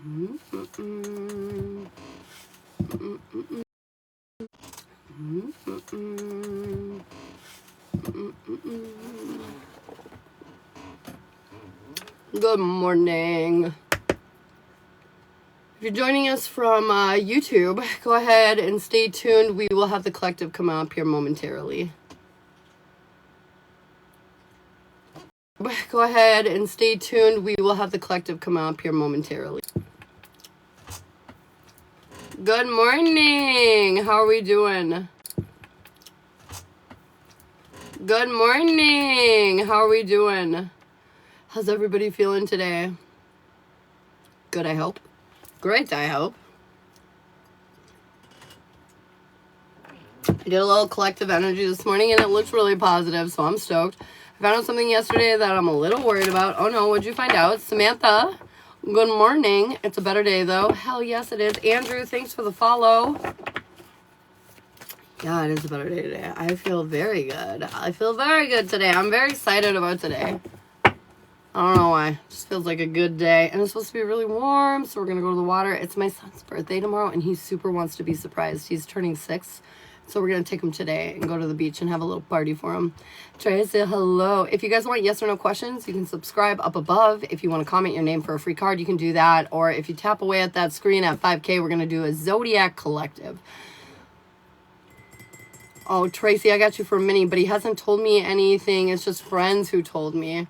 Good morning. If you're joining us from YouTube, go ahead and stay tuned. We will have the collective come up here momentarily. Go ahead and stay tuned. We will have the collective come up here momentarily. Good morning. How are we doing? Good morning. How are we doing? How's everybody feeling today? Good, I hope. Great, I hope. I did a little collective energy this morning and it looks really positive, so I'm stoked. I found out something yesterday that I'm a little worried about. Oh no, what'd you find out? Samantha, good morning. It's a better day though. Hell yes it is. Andrew, thanks for the follow. Yeah, it is a better day today. I feel very good. I feel very good today. I'm very excited about today. I don't know why. It just feels like a good day. And it's supposed to be really warm, so we're going to go to the water. It's my son's birthday tomorrow, and he super wants to be surprised. He's turning 6, so we're going to take him today and go to the beach and have a little party for him. Try to say hello. If you guys want yes or no questions, you can subscribe up above. If you want to comment your name for a free card, you can do that. Or if you tap away at that screen at 5K, we're going to do a Zodiac collective. Oh, Tracy, I got you for a mini, but he hasn't told me anything. It's just friends who told me.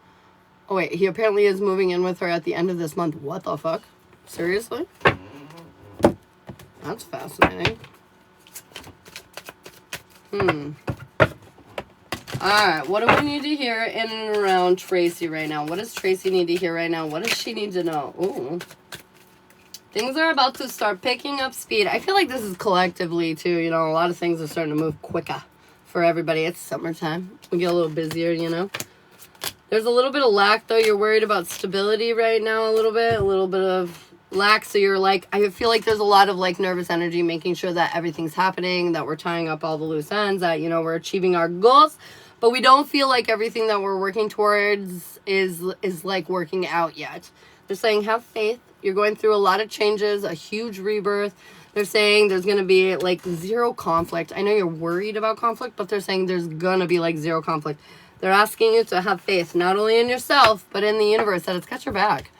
Oh, wait, he apparently is moving in with her at the end of this month. What the fuck? Seriously? That's fascinating. Alright, what do we need to hear in and around Tracy right now? What does Tracy need to hear right now? What does she need to know? Ooh. Things are about to start picking up speed. I feel like this is collectively, too. You know, a lot of things are starting to move quicker for everybody. It's summertime. We get a little busier, you know. There's a little bit of lack, though. You're worried about stability right now a little bit of lack. So you're like, I feel like there's a lot of like nervous energy, making sure that everything's happening, that we're tying up all the loose ends, that, you know, we're achieving our goals. But we don't feel like everything that we're working towards is like working out yet. They're saying have faith. You're going through a lot of changes, a huge rebirth. They're saying there's going to be like zero conflict. I know you're worried about conflict, but they're saying there's going to be like zero conflict. They're asking you to have faith, not only in yourself, but in the universe, that it's got your back.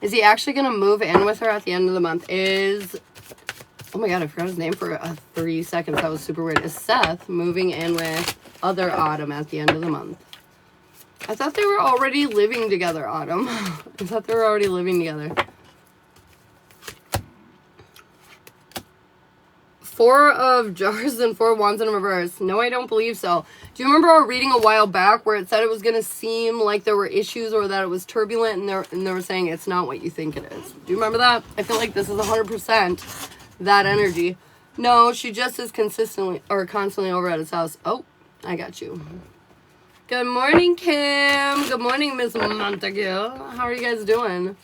Is he actually going to move in with her at the end of the month? Oh my God, I forgot his name for 3 seconds. That was super weird. Is Seth moving in with other Autumn at the end of the month? I thought they were already living together, Autumn. I thought they were already living together. 4 of jars and 4 wands in reverse. No, I don't believe so. Do you remember our reading a while back where it said it was going to seem like there were issues or that it was turbulent, and they were saying it's not what you think it is? Do you remember that? I feel like this is 100% that energy. No, she just is constantly over at his house. Oh, I got you. Good morning, Kim. Good morning, Miss Montague. How are you guys doing?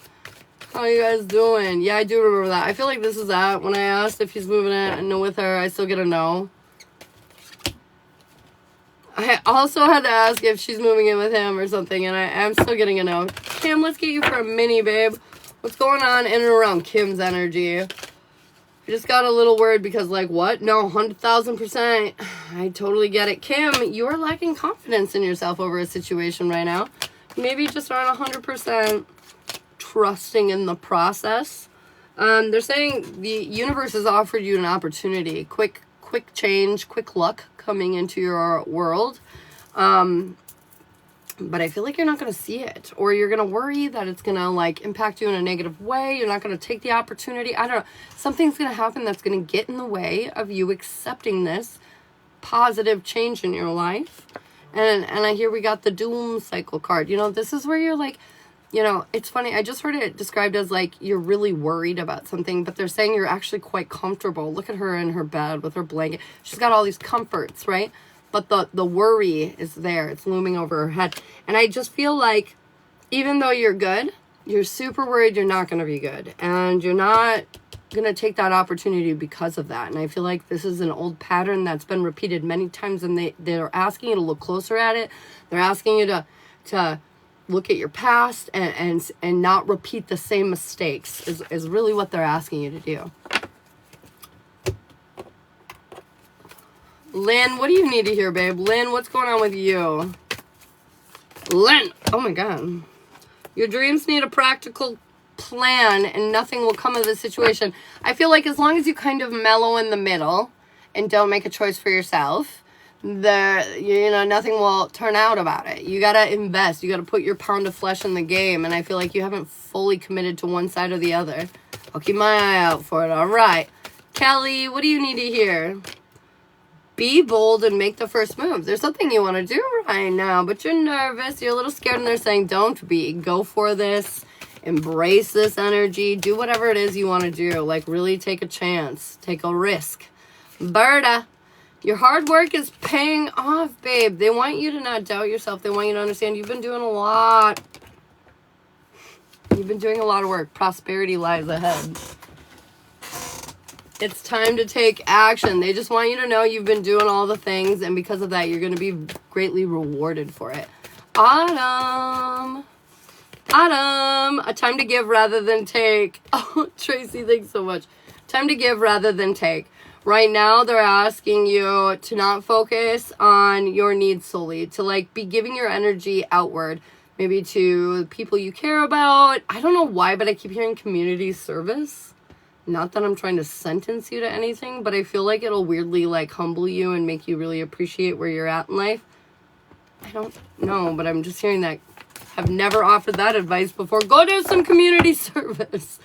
How are you guys doing? Yeah, I do remember that. I feel like this is that. When I asked if he's moving in with her, I still get a no. I also had to ask if she's moving in with him or something, and I'm still getting a no. Kim, let's get you for a mini, babe. What's going on in and around Kim's energy? I just got a little worried because, like, what? No, 100,000%. I totally get it. Kim, you are lacking confidence in yourself over a situation right now. Maybe just aren't 100% trusting in the process. They're saying the universe has offered you an opportunity, quick change, quick luck coming into your world. But I feel like you're not going to see it, or you're going to worry that it's going to like impact you in a negative way. You're not going to take the opportunity. I don't know. Something's going to happen that's going to get in the way of you accepting this positive change in your life. And I hear we got the doom cycle card. You know, this is where you're like, you know, it's funny. I just heard it described as like you're really worried about something, but they're saying you're actually quite comfortable. Look at her in her bed with her blanket. She's got all these comforts, right? But the worry is there. It's looming over her head. And I just feel like even though you're good, you're super worried you're not going to be good. And you're not going to take that opportunity because of that. And I feel like this is an old pattern that's been repeated many times, and they're asking you to look closer at it. They're asking you to look at your past and not repeat the same mistakes is really what they're asking you to do. Lynn, what do you need to hear, babe? Lynn, what's going on with you? Lynn, oh my God. Your dreams need a practical plan and nothing will come of the situation. I feel like as long as you kind of mellow in the middle and don't make a choice for yourself, nothing will turn out about it. You gotta invest. You gotta put your pound of flesh in the game, and I feel like you haven't fully committed to one side or the other. I'll keep my eye out for it. All right. Kelly, what do you need to hear? Be bold and make the first move. There's something you want to do right now, but you're nervous. You're a little scared, and they're saying, don't be. Go for this. Embrace this energy. Do whatever it is you want to do. Like, really take a chance. Take a risk. Berta, your hard work is paying off, babe. They want you to not doubt yourself. They want you to understand you've been doing a lot. You've been doing a lot of work. Prosperity lies ahead. It's time to take action. They just want you to know you've been doing all the things, and because of that, you're going to be greatly rewarded for it. Autumn, a time to give rather than take. Oh, Tracy, thanks so much. Time to give rather than take. Right now, they're asking you to not focus on your needs solely, to like be giving your energy outward, maybe to people you care about. I don't know why, but I keep hearing community service. Not that I'm trying to sentence you to anything, but I feel like it'll weirdly like humble you and make you really appreciate where you're at in life. I don't know, but I'm just hearing that. I've never offered that advice before. Go do some community service.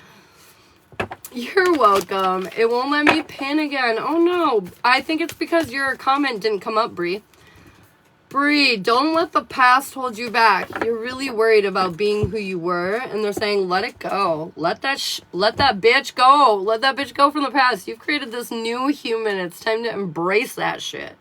You're welcome. It won't let me pin again. Oh no. I think it's because your comment didn't come up, Bree. Bree, don't let the past hold you back. You're really worried about being who you were, and they're saying, let it go. Let that bitch go. Let that bitch go from the past. You've created this new human. It's time to embrace that shit.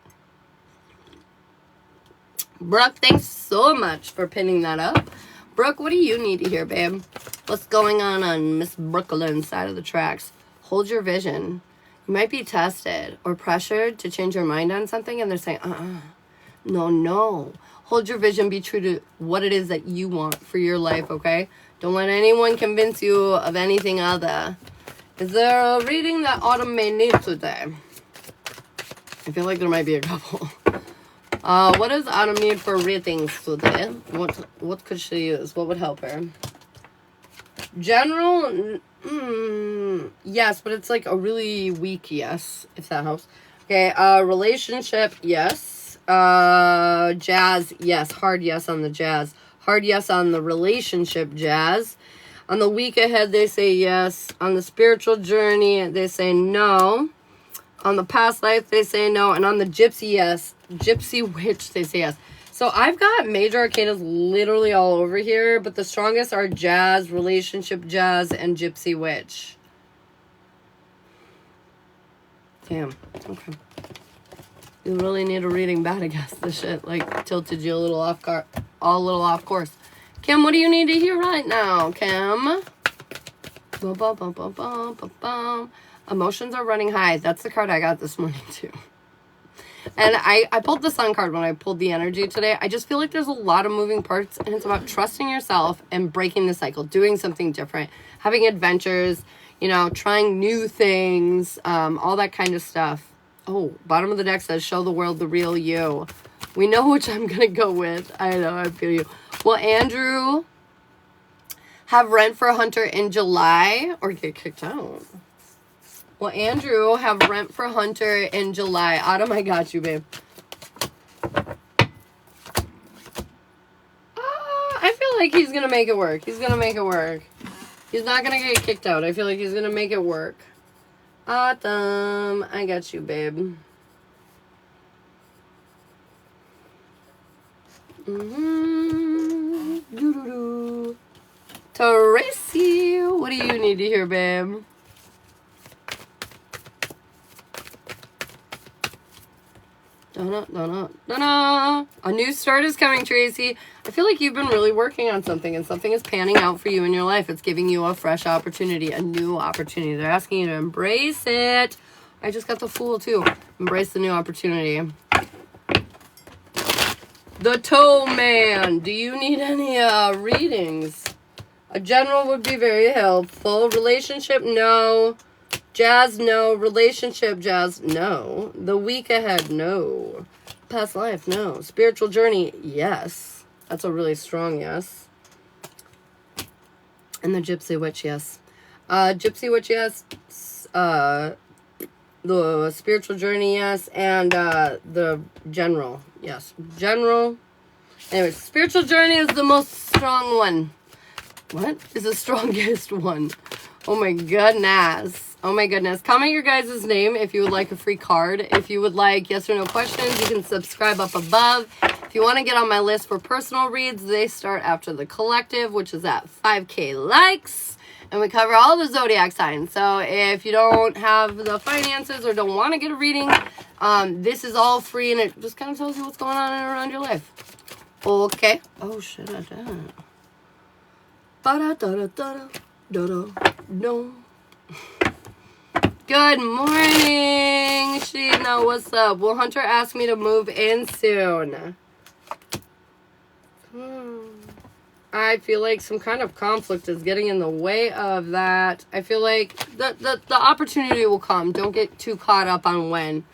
Brooke, thanks so much for pinning that up. Brooke, what do you need to hear, babe? What's going on Miss Brooklyn's side of the tracks? Hold your vision. You might be tested or pressured to change your mind on something, and they're saying, No. Hold your vision. Be true to what it is that you want for your life, okay? Don't let anyone convince you of anything other. Is there a reading that Autumn may need today? I feel like there might be a couple. What does Autumn need for readings today? What could she use? What would help her? General, yes, but it's like a really weak yes, if that helps. Okay, relationship, yes. Jazz, yes. Hard yes on the jazz. Hard yes on the relationship, jazz. On the week ahead, they say yes. On the spiritual journey, they say no. On the past life, they say no. And on the gypsy, yes. Gypsy witch, they say yes. So I've got major arcanas literally all over here, but the strongest are jazz, relationship jazz, and gypsy witch. Damn. Okay. You really need a reading bad, I guess. This shit like tilted you a little off course. Kim, what do you need to hear right now, Kim? Emotions are running high. That's the card I got this morning too. And I pulled the sun card when I pulled the energy today. I just feel like there's a lot of moving parts, and it's about trusting yourself and breaking the cycle, doing something different, having adventures, trying new things, all that kind of stuff. Oh, bottom of the deck says, show the world the real you. We know which I'm going to go with. I know, I feel you. Will Andrew have rent for a hunter in July or get kicked out? Will Andrew have rent for Hunter in July? Autumn, I got you, babe. I feel like he's going to make it work. He's going to make it work. He's not going to get kicked out. I feel like he's going to make it work. Autumn, I got you, babe. Doo-doo-doo. Tracy, what do you need to hear, babe? A new start is coming, Tracy. I feel like you've been really working on something, and something is panning out for you in your life. It's giving you a fresh opportunity, a new opportunity. They're asking you to embrace it. I just got the Fool, too. Embrace the new opportunity. The Toe Man. Do you need any readings? A general would be very helpful. Relationship, no. Jazz, no. Relationship, Jazz, no. The week ahead, no. Past life, no. Spiritual journey, yes. That's a really strong yes. And the Gypsy Witch, yes. Gypsy Witch, yes. The spiritual journey, yes. And the general, yes. General. Anyway, spiritual journey is the most strong one. What is the strongest one? Oh my goodness. Oh my goodness. Comment your guys' name if you would like a free card. If you would like yes or no questions, you can subscribe up above. If you want to get on my list for personal reads, they start after the collective, which is at 5K likes. And we cover all the zodiac signs. So if you don't have the finances or don't want to get a reading, this is all free and it just kind of tells you what's going on in and around your life. Okay. Oh, shit, I did. No. Good morning, Sheena. What's up? Will Hunter ask me to move in soon? I feel like some kind of conflict is getting in the way of that. I feel like the opportunity will come. Don't get too caught up on when.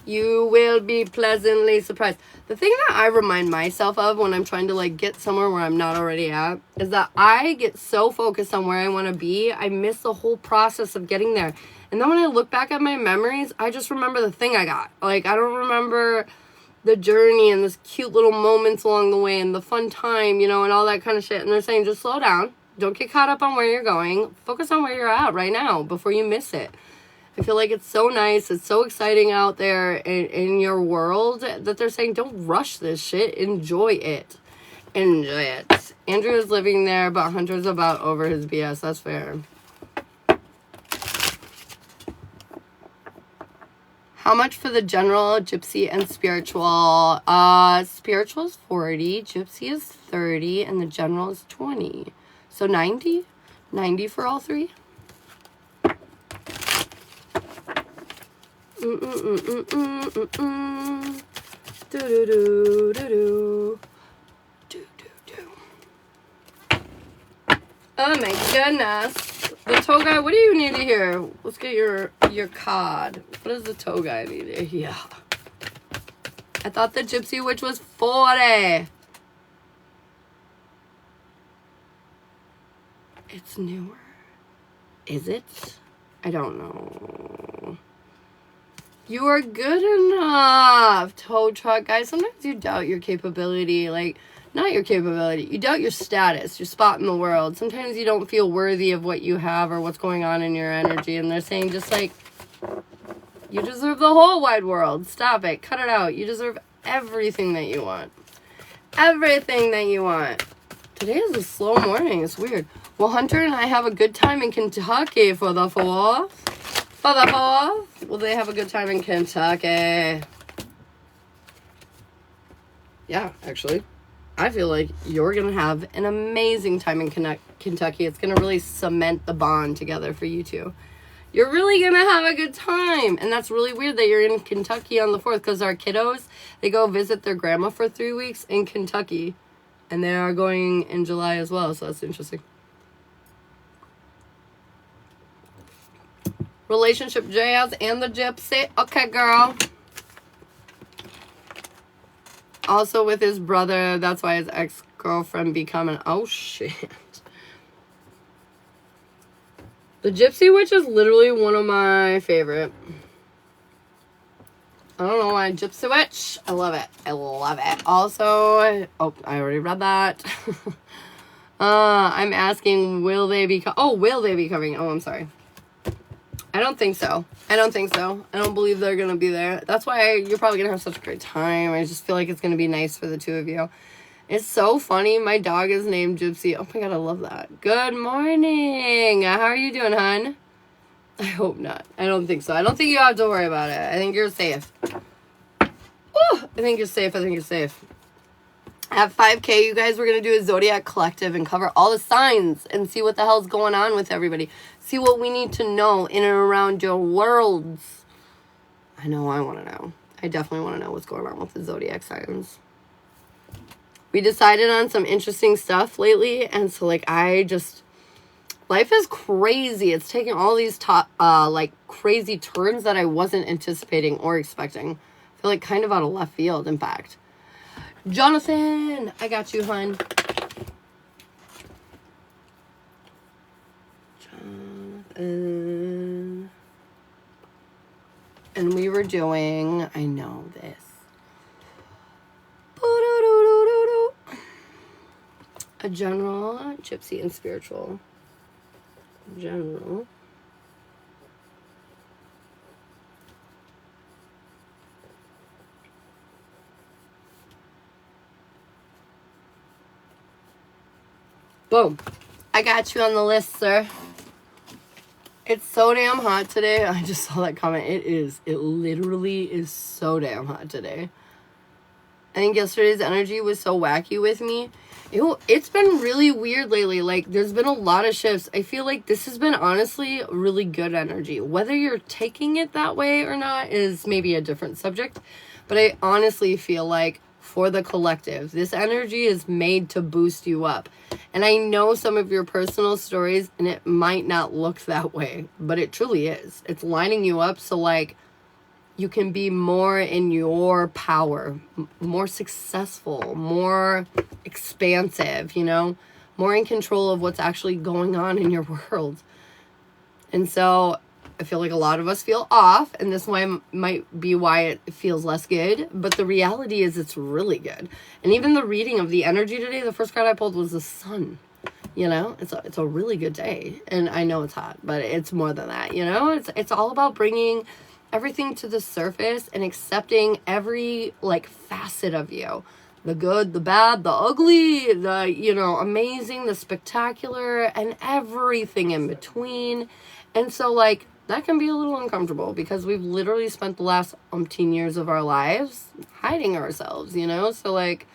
You will be pleasantly surprised. The thing that I remind myself of when I'm trying to like get somewhere where I'm not already at is that I get so focused on where I want to be, I miss the whole process of getting there. And then when I look back at my memories, I just remember the thing I got. Like, I don't remember the journey and this cute little moments along the way and the fun time, you know, and all that kind of shit. And they're saying, just slow down. Don't get caught up on where you're going. Focus on where you're at right now before you miss it. I feel like it's so nice. It's so exciting out there in your world that they're saying, don't rush this shit. Enjoy it. Enjoy it. Andrew is living there, but Hunter's about over his BS. That's fair. How much for the general, gypsy, and spiritual? Spiritual is 40, gypsy is 30, and the general is 20. So 90? 90 for all three? Oh my goodness. The toe guy, what do you need to hear? Let's get your card. What does the toe guy need to hear? I thought the Gypsy Witch was 40. It's newer. Is it? I don't know. You are good enough, tow truck guy. Sometimes you doubt your capability, like, not your capability. You doubt your status, your spot in the world. Sometimes you don't feel worthy of what you have or what's going on in your energy. And they're saying just like, you deserve the whole wide world. Stop it. Cut it out. You deserve everything that you want. Everything that you want. Today is a slow morning. It's weird. Well, Hunter and I have a good time in Kentucky for the 4th. For the 4th. Will they have a good time in Kentucky? Yeah, actually. I feel like you're going to have an amazing time in Kentucky. It's going to really cement the bond together for you two. You're really going to have a good time. And that's really weird that you're in Kentucky on the 4th because our kiddos, they go visit their grandma for 3 weeks in Kentucky. And they are going in July as well, so that's interesting. Relationship Jazz and the Gypsy. Okay, girl. Also with his brother, that's why his ex-girlfriend becoming... Oh, shit. The Gypsy Witch is literally one of my favorite. I don't know why. Gypsy Witch. I love it. I love it. Also... Oh, I already read that. I'm asking, will they be... will they be coming? Oh, I'm sorry. I don't think so. I don't think so. I don't believe they're going to be there. That's why you're probably going to have such a great time. I just feel like it's going to be nice for the two of you. It's so funny. My dog is named Gypsy. Oh my God, I love that. Good morning. How are you doing, hon? I hope not. I don't think so. I don't think you have to worry about it. I think you're safe. Ooh, I think you're safe. I think you're safe. At 5K, you guys, we're going to do a Zodiac collective and cover all the signs and see what the hell's going on with everybody. See what we need to know in and around your worlds. I know I want to know. I definitely want to know what's going on with the Zodiac signs. We decided on some interesting stuff lately, and so like life is crazy. It's taking all these like crazy turns that I wasn't anticipating or expecting. I feel like kind of out of left field, in fact. Jonathan, I got you, hon. Jonathan. And we were doing, I know this. A general, gypsy, and spiritual. General. Boom. I got you on the list, sir. It's so damn hot today. I just saw that comment. It is. It literally is so damn hot today. I think yesterday's energy was so wacky with me. It's been really weird lately. Like, there's been a lot of shifts. I feel like this has been honestly really good energy. Whether you're taking it that way or not is maybe a different subject. But I honestly feel like for the collective, this energy is made to boost you up. And I know some of your personal stories, and it might not look that way, but it truly is. It's lining you up so, like, you can be more in your power, more successful, more expansive, you know, more in control of what's actually going on in your world. And so I feel like a lot of us feel off, and this might be why it feels less good. But the reality is it's really good. And even the reading of the energy today, the first card I pulled was the sun. You know, it's a really good day. And I know it's hot, but it's more than that, you know? It's all about bringing everything to the surface and accepting every, like, facet of you. The good, the bad, the ugly, the, you know, amazing, the spectacular, and everything in between. And so, like, that can be a little uncomfortable because we've literally spent the last umpteen years of our lives hiding ourselves, you know? So, like,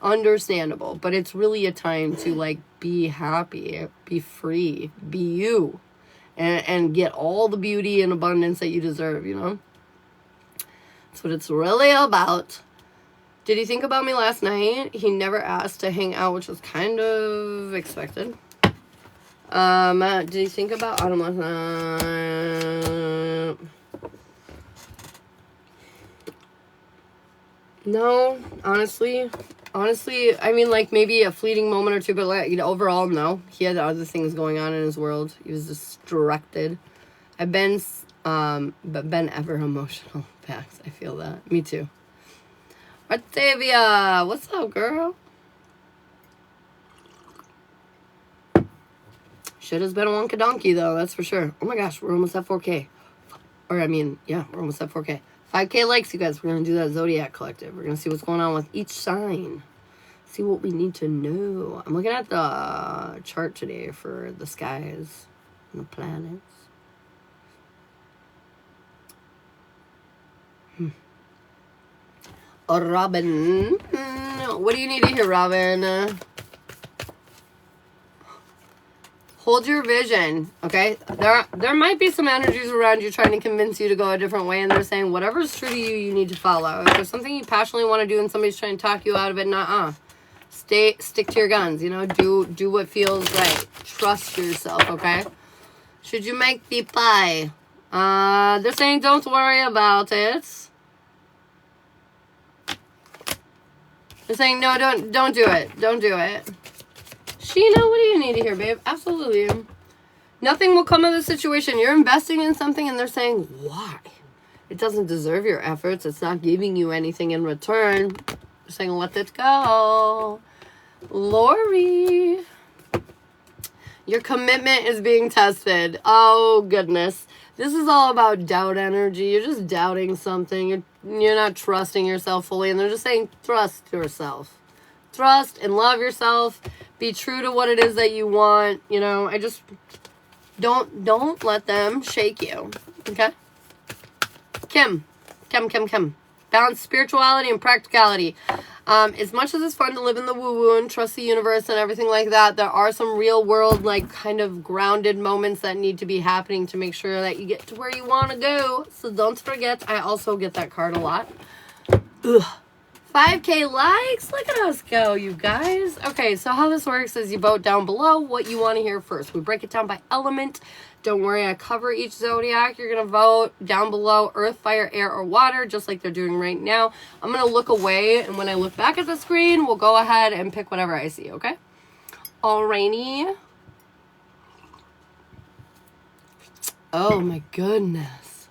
understandable. But it's really a time to, like, be happy, be free, be you. And get all the beauty and abundance that you deserve, you know? That's what it's really about. Did he think about me last night? He never asked to hang out, which was kind of expected. Did he think about Autumn last night? No, honestly, I mean, like, maybe a fleeting moment or two, but, like, you know, overall, no. He had other things going on in his world. He was distracted. I've been ever emotional. Pax, I feel that. Me too. Octavia, what's up, girl? Shit has been a wonka donkey, though, that's for sure. Oh my gosh, we're almost at 4K. Or, I mean, yeah, we're almost at 4K. 5K likes, you guys. We're going to do that Zodiac collective. We're going to see what's going on with each sign. See what we need to know. I'm looking at the chart today for the skies and the planets. Oh, Robin. What do you need to hear, Robin? Hold your vision, okay? There might be some energies around you trying to convince you to go a different way, and they're saying whatever's true to you, you need to follow. If there's something you passionately want to do and somebody's trying to talk you out of it, nuh-uh. Stick to your guns, you know? Do what feels right. Trust yourself, okay? Should you make the pie? They're saying don't worry about it. They're saying no, don't do it. Don't do it. Sheena, what do you need to hear, babe? Absolutely. Nothing will come of the situation. You're investing in something and they're saying, why? It doesn't deserve your efforts. It's not giving you anything in return. They're saying, let it go. Lori. Your commitment is being tested. Oh, goodness. This is all about doubt energy. You're just doubting something. You're not trusting yourself fully. And they're just saying, trust yourself. Trust and love yourself. Be true to what it is that you want. You know, I just don't let them shake you. Okay? Kim. Balance spirituality and practicality. As much as it's fun to live in the woo-woo and trust the universe and everything like that, there are some real world, like, kind of grounded moments that need to be happening to make sure that you get to where you want to go. So don't forget, I also get that card a lot. Ugh. 5K likes. Look at us go, you guys. Okay, so how this works is you vote down below what you want to hear first. We break it down by element. Don't worry, I cover each zodiac. You're going to vote down below earth, fire, air, or water, just like they're doing right now. I'm going to look away, and when I look back at the screen, we'll go ahead and pick whatever I see, okay? Alrighty. Oh my goodness.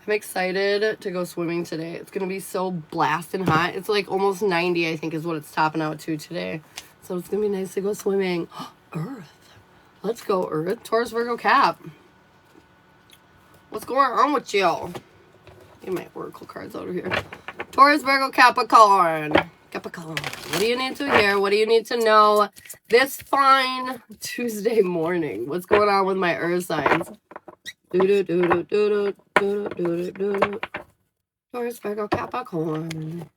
I'm excited to go swimming today. It's going to be so blasting hot. It's like almost 90, I think, is what it's topping out to today. So it's going to be nice to go swimming. Earth. Let's go, Earth. Taurus, Virgo, Cap. What's going on with you? Get my oracle cards over here. Taurus, Virgo, Capricorn. Capricorn. What do you need to hear? What do you need to know this fine Tuesday morning? What's going on with my Earth signs? Taurus, Virgo, Capricorn.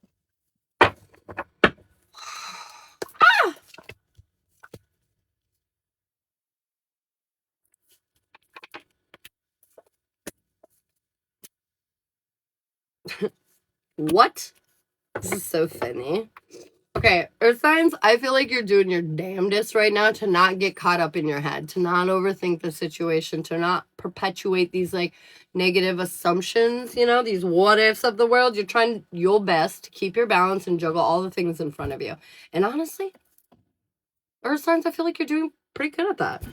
What? This is so funny. Okay, Earth signs, I feel like you're doing your damnedest right now to not get caught up in your head, to not overthink the situation, to not perpetuate these like negative assumptions, you know, these what ifs of the world. You're trying your best to keep your balance and juggle all the things in front of you. And honestly, Earth signs, I feel like you're doing pretty good at that.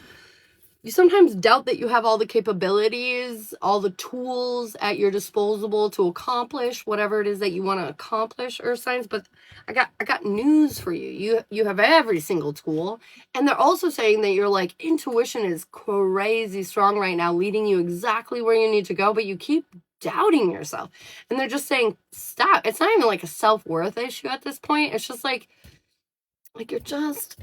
You sometimes doubt that you have all the capabilities, all the tools at your disposal to accomplish whatever it is that you want to accomplish, Earth signs. But I got news for you. You have every single tool. And they're also saying that your like intuition is crazy strong right now, leading you exactly where you need to go, but you keep doubting yourself. And they're just saying, stop. It's not even like a self-worth issue at this point. It's just like you're just...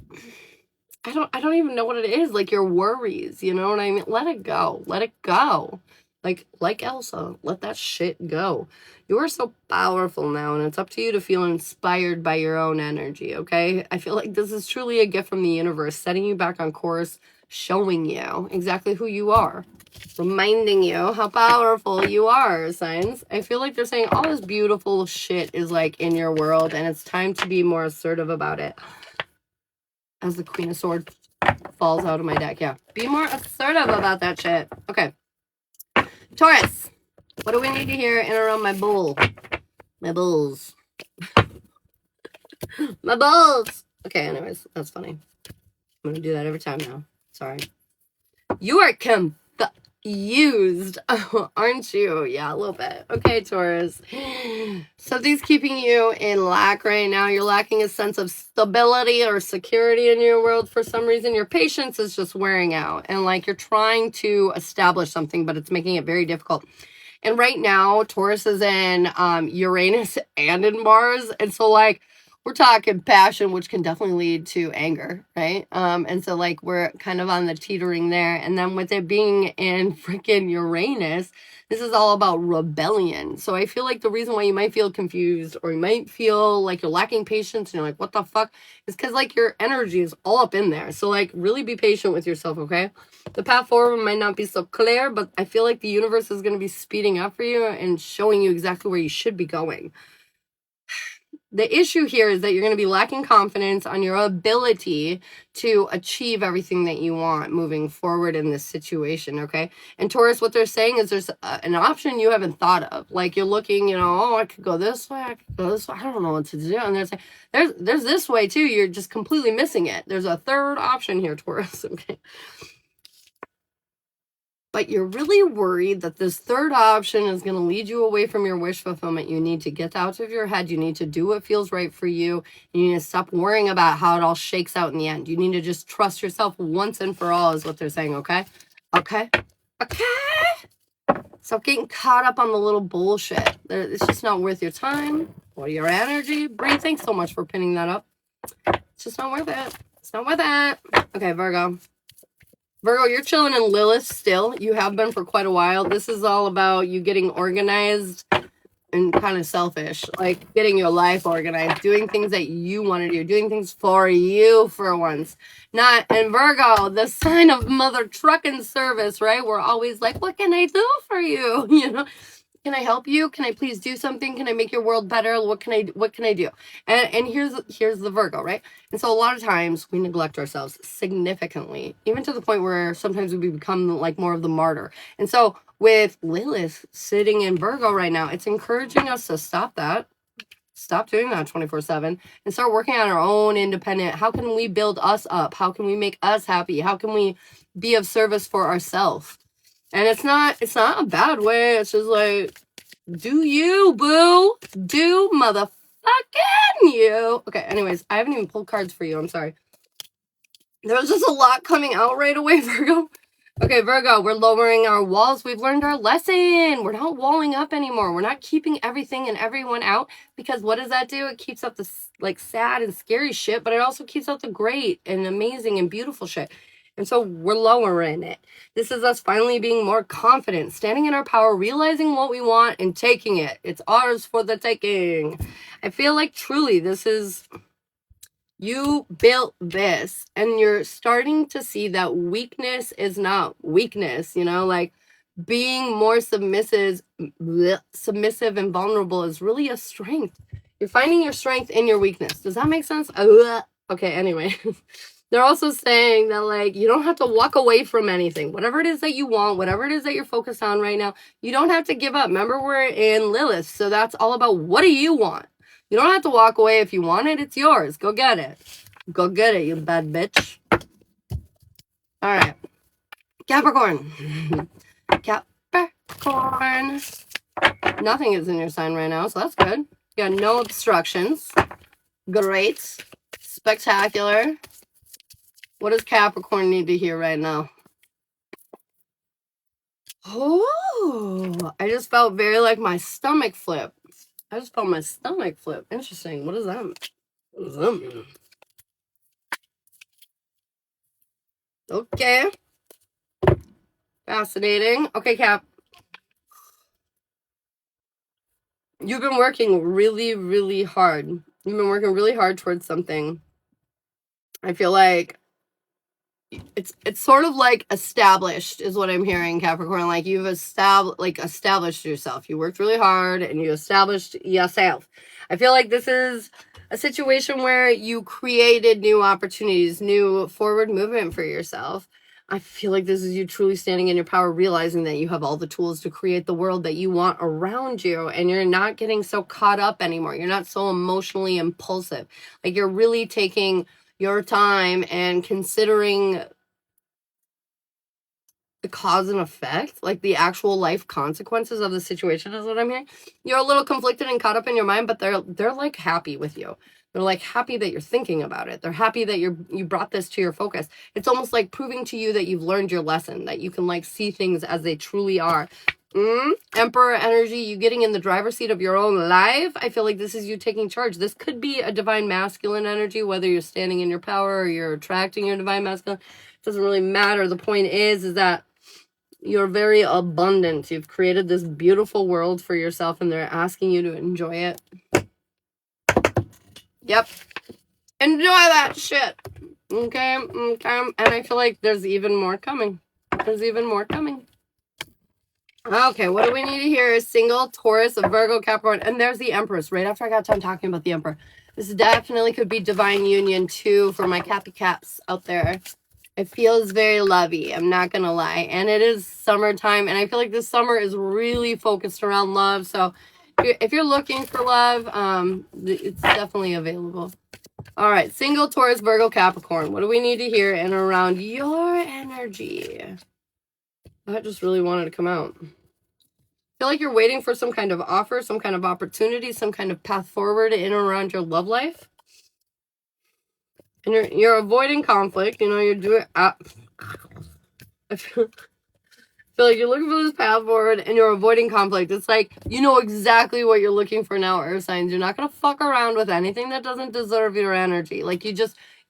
I don't even know what it is. Like your worries, you know what I mean? Let it go. Let it go. Like Elsa, let that shit go. You are so powerful now, and it's up to you to feel inspired by your own energy, okay? I feel like this is truly a gift from the universe, setting you back on course, showing you exactly who you are, reminding you how powerful you are, signs. I feel like they're saying all this beautiful shit is like in your world, and it's time to be more assertive about it. As the Queen of Swords falls out of my deck. Yeah. Be more assertive about that shit. Okay. Taurus. What do we need to hear in around my bull? My bulls. My bulls. Okay, anyways. That's funny. I'm going to do that every time now. Sorry. You are confused, aren't you? Yeah, a little bit. Okay, Taurus. Something's keeping you in lack right now. You're lacking a sense of stability or security in your world for some reason. Your patience is just wearing out, and like you're trying to establish something, but it's making it very difficult. And right now, Taurus is in Uranus and in Mars, and so like we're talking passion, which can definitely lead to anger, right? And so like we're kind of on the teetering there. And then with it being in freaking Uranus, this is all about rebellion. So I feel like the reason why you might feel confused or you might feel like you're lacking patience and you're like, what the fuck? Is because like your energy is all up in there. So like really be patient with yourself, okay? The path forward might not be so clear, but I feel like the universe is going to be speeding up for you and showing you exactly where you should be going. The issue here is that you're going to be lacking confidence on your ability to achieve everything that you want moving forward in this situation, okay? And Taurus, what they're saying is there's an option you haven't thought of. Like you're looking, you know, oh, I could go this way, I could go this way. I don't know what to do. And they're saying, there's this way too. You're just completely missing it. There's a third option here, Taurus, okay? But you're really worried that this third option is going to lead you away from your wish fulfillment. You need to get out of your head. You need to do what feels right for you. You need to stop worrying about how it all shakes out in the end. You need to just trust yourself once and for all is what they're saying, okay? Okay? Okay? Stop getting caught up on the little bullshit. It's just not worth your time or your energy. Bree, thanks so much for pinning that up. It's just not worth it. It's not worth it. Okay, Virgo. Virgo, you're chilling in Lilith still. You have been for quite a while. This is all about you getting organized and kind of selfish, like getting your life organized, doing things that you want to do, doing things for you for once. Not in Virgo, the sign of mother trucking service, right? We're always like, what can I do for you? You know, can I help you? Can I please do something? Can I make your world better? What can I do? And here's the Virgo, right? And so a lot of times we neglect ourselves significantly, even to the point where sometimes we become like more of the martyr. And so with Lilith sitting in Virgo right now, it's encouraging us to stop that. Stop doing that 24/7 and start working on our own independent. How can we build us up? How can we make us happy? How can we be of service for ourselves? And it's not a bad way. It's just like, do you, boo? Do motherfucking you. Okay, anyways, I haven't even pulled cards for you. I'm sorry. There's just a lot coming out right away, Virgo. Okay, Virgo, we're lowering our walls. We've learned our lesson. We're not walling up anymore. We're not keeping everything and everyone out, because what does that do? It keeps up the like sad and scary shit, but it also keeps out the great and amazing and beautiful shit. And so we're lowering it. This is us finally being more confident, standing in our power, realizing what we want and taking it. It's ours for the taking. I feel like truly this is, you built this, and you're starting to see that weakness is not weakness, you know, like being more submissive and vulnerable is really a strength. You're finding your strength in your weakness. Does that make sense? Okay, anyway. They're also saying that, like, you don't have to walk away from anything. Whatever it is that you want, whatever it is that you're focused on right now, you don't have to give up. Remember, we're in Lilith, so that's all about what do you want? You don't have to walk away. If you want it, it's yours. Go get it. Go get it, you bad bitch. All right. Capricorn. Capricorn. Nothing is in your sign right now, so that's good. You got no obstructions. Great. Spectacular. What does Capricorn need to hear right now? Oh, I just felt very like my stomach flip. I just felt my stomach flip. Interesting. What does that mean? What does that mean? Okay. Fascinating. Okay, Cap. You've been working really, really hard. You've been working really hard towards something. I feel like it's sort of like established is what I'm hearing, Capricorn. Like you've established yourself. You worked really hard and you established yourself. I feel like this is a situation where you created new opportunities, new forward movement for yourself. I feel like this is you truly standing in your power, realizing that you have all the tools to create the world that you want around you, and you're not getting so caught up anymore. You're not so emotionally impulsive. Like you're really taking your time and considering the cause and effect, like the actual life consequences of the situation is what I'm hearing. You're a little conflicted and caught up in your mind, but they're like happy with you. They're like happy that you're thinking about it. They're happy that you brought this to your focus. It's almost like proving to you that you've learned your lesson, that you can like see things as they truly are. Emperor energy, you getting in the driver's seat of your own life. I feel like this is you taking charge. This could be a divine masculine energy, whether you're standing in your power or you're attracting your divine masculine. It doesn't really matter. The point is that you're very abundant. You've created this beautiful world for yourself, and they're asking you to enjoy it. Yep. Enjoy that shit. Okay. And I feel like there's even more coming. There's even more coming. Okay, what do we need to hear? Single, Taurus, Virgo, Capricorn, and there's the Empress. Right after I got done talking about the Emperor. This definitely could be divine union too for my Cappy Caps out there. It feels very lovey, I'm not gonna lie. And it is summertime, and I feel like this summer is really focused around love. So if you're looking for love, it's definitely available. All right, single, Taurus, Virgo, Capricorn. What do we need to hear and around your energy? That just really wanted to come out. I feel like you're waiting for some kind of offer, some kind of opportunity, some kind of path forward in or around your love life. And you're avoiding conflict. You know, you're doing... I feel like you're looking for this path forward and you're avoiding conflict. It's like, you know exactly what you're looking for now, earth signs. You're not going to fuck around with anything that doesn't deserve your energy. Like, you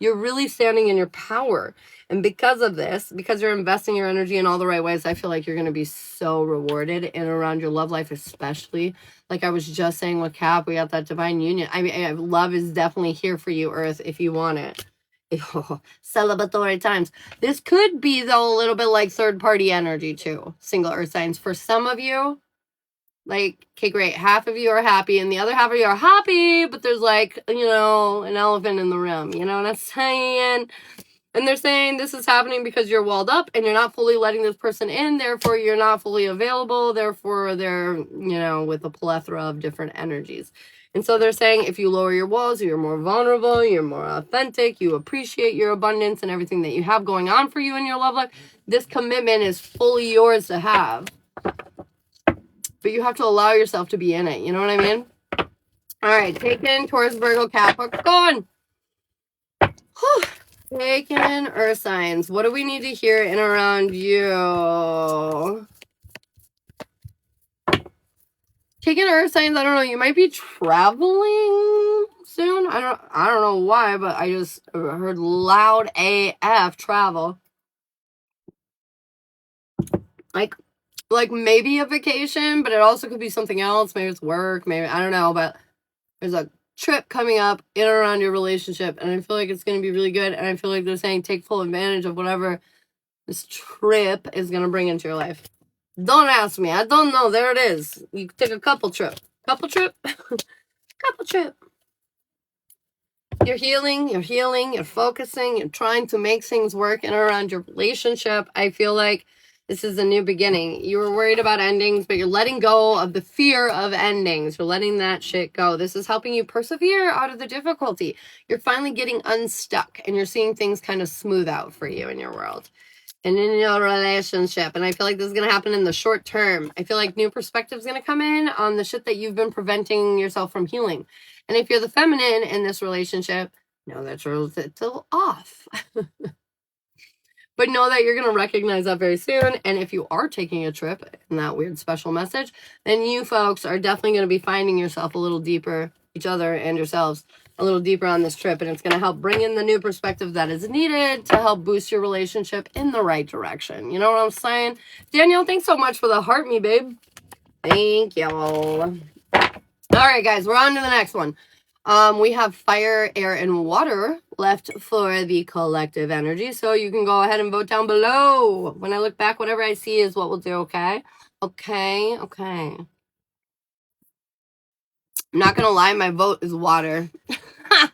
You're really standing in your power. And because of this, because you're investing your energy in all the right ways, I feel like you're going to be so rewarded in and around your love life, especially. Like I was just saying with Cap, we got that divine union. I mean, love is definitely here for you, Earth, if you want it. Celebratory times. This could be, though, a little bit like third-party energy, too. Single Earth signs. For some of you, like, okay, great. Half of you are happy, and the other half of you are happy, but there's, like, you know, an elephant in the room. You know what I'm saying? And they're saying this is happening because you're walled up and you're not fully letting this person in. Therefore, you're not fully available. Therefore, they're, you know, with a plethora of different energies. And so they're saying if you lower your walls, you're more vulnerable, you're more authentic, you appreciate your abundance and everything that you have going on for you in your love life. This commitment is fully yours to have. But you have to allow yourself to be in it. You know what I mean? All right. Taken, Taurus, Virgo, Capricorn. Whew. Taken, Earth signs. What do we need to hear in around you? Taking Earth signs, I don't know. You might be traveling soon. I don't know why, but I just heard loud AF travel. Like maybe a vacation, but it also could be something else. Maybe it's work. Maybe, I don't know, but there's a trip coming up in and around your relationship, and I feel like it's going to be really good, and I feel like they're saying take full advantage of whatever this trip is going to bring into your life. Don't ask me. I don't know. There it is. You take a couple trip. Couple trip? Couple trip. You're healing, you're focusing, you're trying to make things work in and around your relationship. I feel like this is a new beginning. You were worried about endings, but you're letting go of the fear of endings. You're letting that shit go. This is helping you persevere out of the difficulty. You're finally getting unstuck, and you're seeing things kind of smooth out for you in your world and in your relationship. And I feel like this is going to happen in the short term. I feel like new perspectives going to come in on the shit that you've been preventing yourself from healing. And if you're the feminine in this relationship, know that you're a little off. But know that you're going to recognize that very soon. And if you are taking a trip in that weird special message, then you folks are definitely going to be finding yourself a little deeper, each other and yourselves, a little deeper on this trip. And it's going to help bring in the new perspective that is needed to help boost your relationship in the right direction. You know what I'm saying? Danielle, thanks so much for the heart me, babe. Thank you. All right, guys, we're on to the next one. We have fire, air, and water left for the collective energy. So you can go ahead and vote down below. When I look back, whatever I see is what we'll do, okay? Okay. I'm not going to lie, my vote is water. I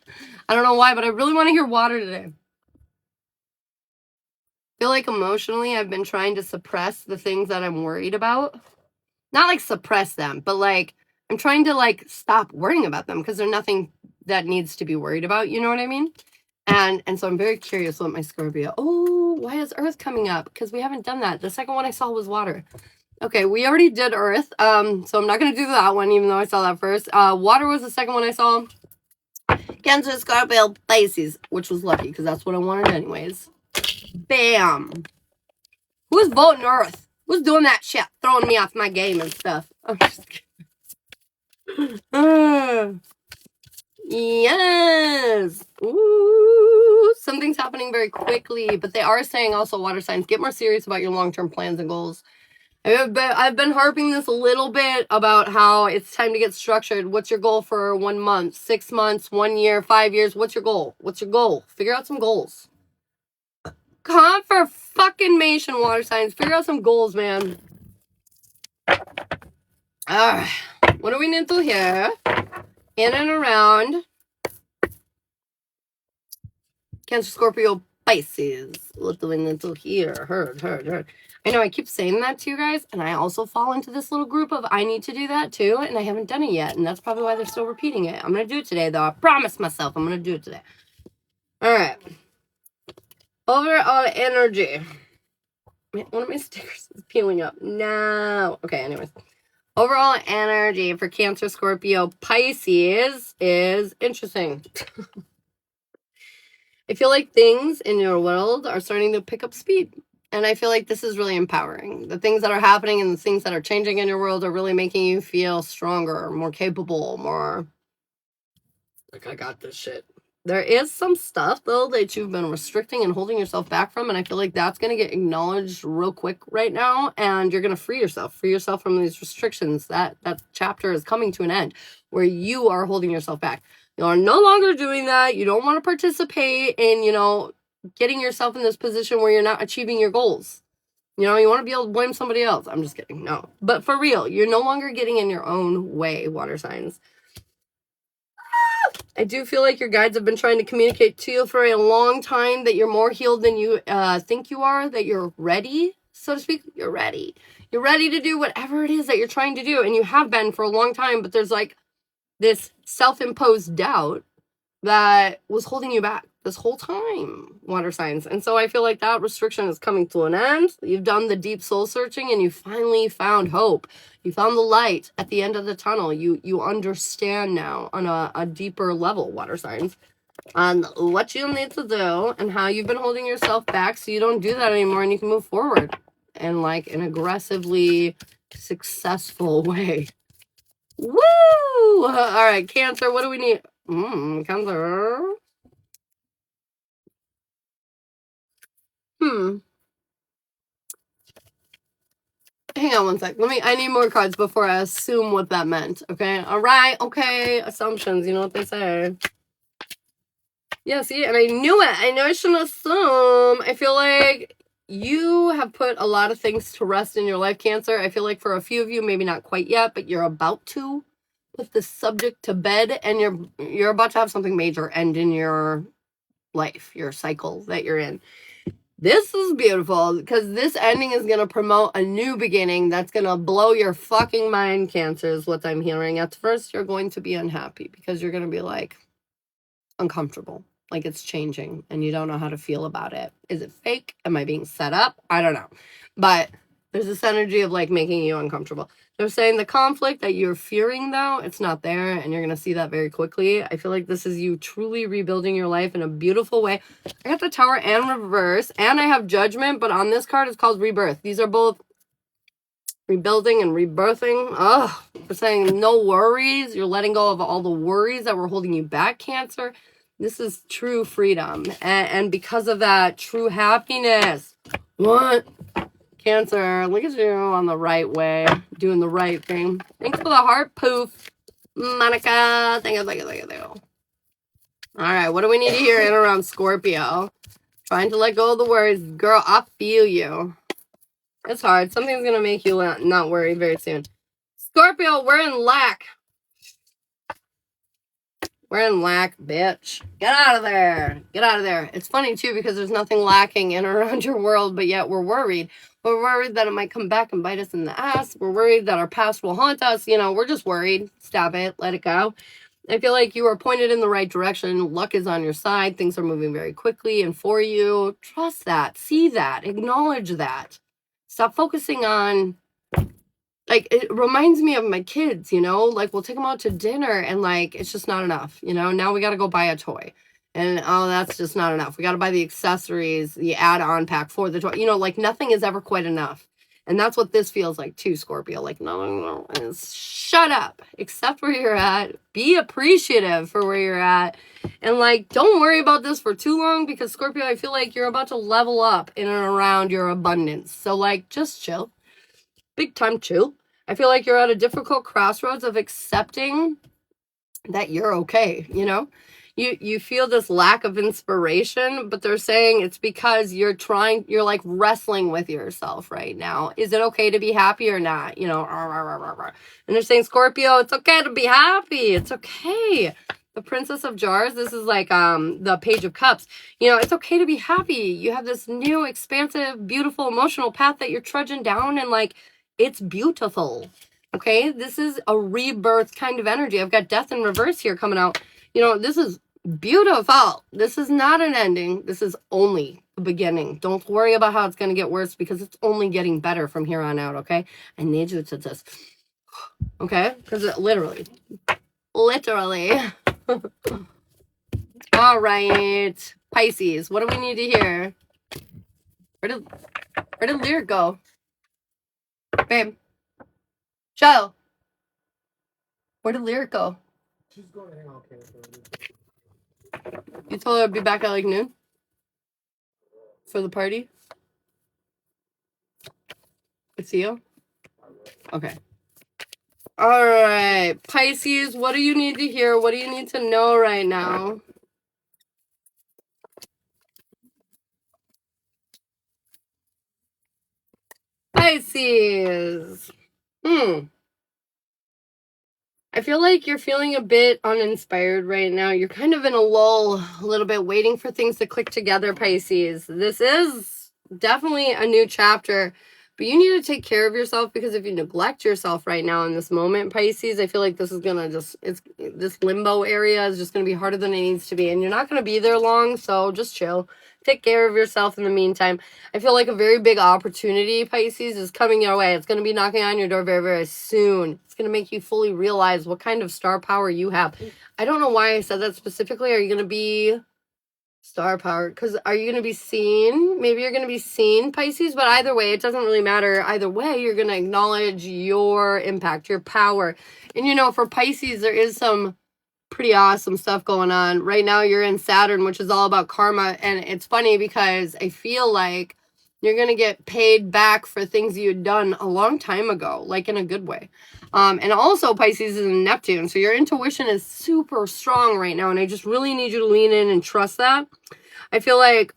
don't know why, but I really want to hear water today. I feel like emotionally I've been trying to suppress the things that I'm worried about. Not like suppress them, but like I'm trying to like stop worrying about them because there's nothing that needs to be worried about. You know what I mean? And so I'm very curious what my Scorpio. Oh, why is Earth coming up? Because we haven't done that. The second one I saw was water. Okay, we already did Earth. So I'm not going to do that one, even though I saw that first. Water was the second one I saw. Cancer, Scorpio, Pisces, which was lucky because that's what I wanted anyways. Bam. Who's voting Earth? Who's doing that shit? Throwing me off my game and stuff. I'm just kidding. Yes. Ooh, something's happening very quickly, but they are saying also, water signs, get more serious about your long-term plans and goals. I've been harping this a little bit about how it's time to get structured. What's your goal for 1 month, 6 months, 1 year, 5 years? What's your goal? What's your goal? Figure out some goals. Confirmation, water signs. Figure out some goals, man. What do we need to hear? In and around Cancer, Scorpio, Pisces. What do we need to hear? Heard. I know I keep saying that to you guys, and I also fall into this little group of I need to do that too, and I haven't done it yet, and that's probably why they're still repeating it. I'm going to do it today, though. I promise myself I'm going to do it today. All right. Overall energy. One of my stickers is peeling up. No. Okay, anyways. Overall energy for Cancer, Scorpio, Pisces is interesting. I feel like things in your world are starting to pick up speed. And I feel like this is really empowering. The things that are happening and the things that are changing in your world are really making you feel stronger, more capable, more like I got this shit. There is some stuff, though, that you've been restricting and holding yourself back from, and I feel like that's going to get acknowledged real quick right now, and you're going to free yourself from these restrictions. That chapter is coming to an end where you are holding yourself back. You are no longer doing that. You don't want to participate in, you know, getting yourself in this position where you're not achieving your goals. You know, you want to be able to blame somebody else. I'm just kidding. No. But for real, you're no longer getting in your own way, water signs. I do feel like your guides have been trying to communicate to you for a long time that you're more healed than you think you are, that you're ready, so to speak. You're ready. You're ready to do whatever it is that you're trying to do, and you have been for a long time, but there's like this self-imposed doubt that was holding you back this whole time, water signs. And so I feel like that restriction is coming to an end. You've done the deep soul searching and you finally found hope. You found the light at the end of the tunnel. You understand now on a deeper level, water signs, on what you need to do and how you've been holding yourself back so you don't do that anymore and you can move forward in like an aggressively successful way. Woo! All right, Cancer, what do we need? Cancer. Hang on one sec. I need more cards before I assume what that meant. Okay. All right. Okay. Assumptions. You know what they say. Yeah, see, and I knew it. I know I shouldn't assume. I feel like you have put a lot of things to rest in your life, Cancer. I feel like for a few of you, maybe not quite yet, but you're about to put the subject to bed, and you're about to have something major end in your life, your cycle that you're in. This is beautiful because this ending is going to promote a new beginning that's going to blow your fucking mind, Cancer, is what I'm hearing. At first, you're going to be unhappy because you're going to be like uncomfortable, like it's changing and you don't know how to feel about it. Is it fake? Am I being set up? I don't know. But there's this energy of like making you uncomfortable. They're saying the conflict that you're fearing, though, it's not there, and you're going to see that very quickly. I feel like this is you truly rebuilding your life in a beautiful way. I got the Tower and Reverse, and I have Judgment, but on this card, it's called Rebirth. These are both rebuilding and rebirthing. Oh, we're saying no worries. You're letting go of all the worries that were holding you back, Cancer. This is true freedom, and because of that, true happiness. What? Cancer, look at you on the right way, doing the right thing. Thanks for the heart, poof. Monica, thank you. All right, what do we need to hear in around Scorpio? Trying to let go of the worries. Girl, I feel you. It's hard. Something's going to make you not worry very soon. Scorpio, we're in lack. We're in lack, bitch. Get out of there. Get out of there. It's funny, too, because there's nothing lacking in or around your world, but yet we're worried. We're worried that it might come back and bite us in the ass. We're worried that our past will haunt us. You know, we're just worried. Stop it. Let it go. I feel like you are pointed in the right direction. Luck is on your side. Things are moving very quickly and for you. Trust that. See that. Acknowledge that. Stop focusing on... Like, it reminds me of my kids, you know? Like, we'll take them out to dinner, and, like, it's just not enough, you know? Now we got to go buy a toy. And, oh, that's just not enough. We got to buy the accessories, the add-on pack for the toy. You know, like, nothing is ever quite enough. And that's what this feels like, too, Scorpio. Like, no. And shut up. Accept where you're at. Be appreciative for where you're at. And, like, don't worry about this for too long, because, Scorpio, I feel like you're about to level up in and around your abundance. So, like, just chill. Big time chill. I feel like you're at a difficult crossroads of accepting that you're okay, you know? You feel this lack of inspiration, but they're saying it's because you're like wrestling with yourself right now. Is it okay to be happy or not? You know, and they're saying, Scorpio, it's okay to be happy. It's okay. The Princess of Jars, this is like the Page of Cups. You know, it's okay to be happy. You have this new, expansive, beautiful, emotional path that you're trudging down, and like, it's beautiful. Okay, this is a rebirth kind of energy. I've got Death in Reverse here coming out. You know, this is beautiful. This is not an ending. This is only the beginning. Don't worry about how it's going to get worse, because it's only getting better from here on out, okay? I need you to just, okay? Because it literally. All right. Pisces, what do we need to hear? Where did Lyric go? Babe. Joe. Where did Lyric go? She's going to hang out, You told her I'd be back at like noon? For the party? I see you? Okay. Alright. Pisces, what do you need to hear? What do you need to know right now? Pisces. I feel like you're feeling a bit uninspired right now. You're kind of in a lull, a little bit, waiting for things to click together, Pisces. This is definitely a new chapter, but you need to take care of yourself, because if you neglect yourself right now in this moment, Pisces, I feel like this is gonna this limbo area is just gonna be harder than it needs to be, and you're not gonna be there long, so just chill. Take care of yourself in the meantime. I feel like a very big opportunity, Pisces, is coming your way. It's going to be knocking on your door very, very soon. It's going to make you fully realize what kind of star power you have. I don't know why I said that specifically. Are you going to be star power? Because are you going to be seen? Maybe you're going to be seen, Pisces, but either way, it doesn't really matter. Either way, you're going to acknowledge your impact, your power. And, you know, for Pisces, there is some pretty awesome stuff going on right now. You're in Saturn, which is all about karma, and it's funny because I feel like you're gonna get paid back for things you'd done a long time ago, like in a good way. And also Pisces is in Neptune, so your intuition is super strong right now, and I just really need you to lean in and trust that. I feel like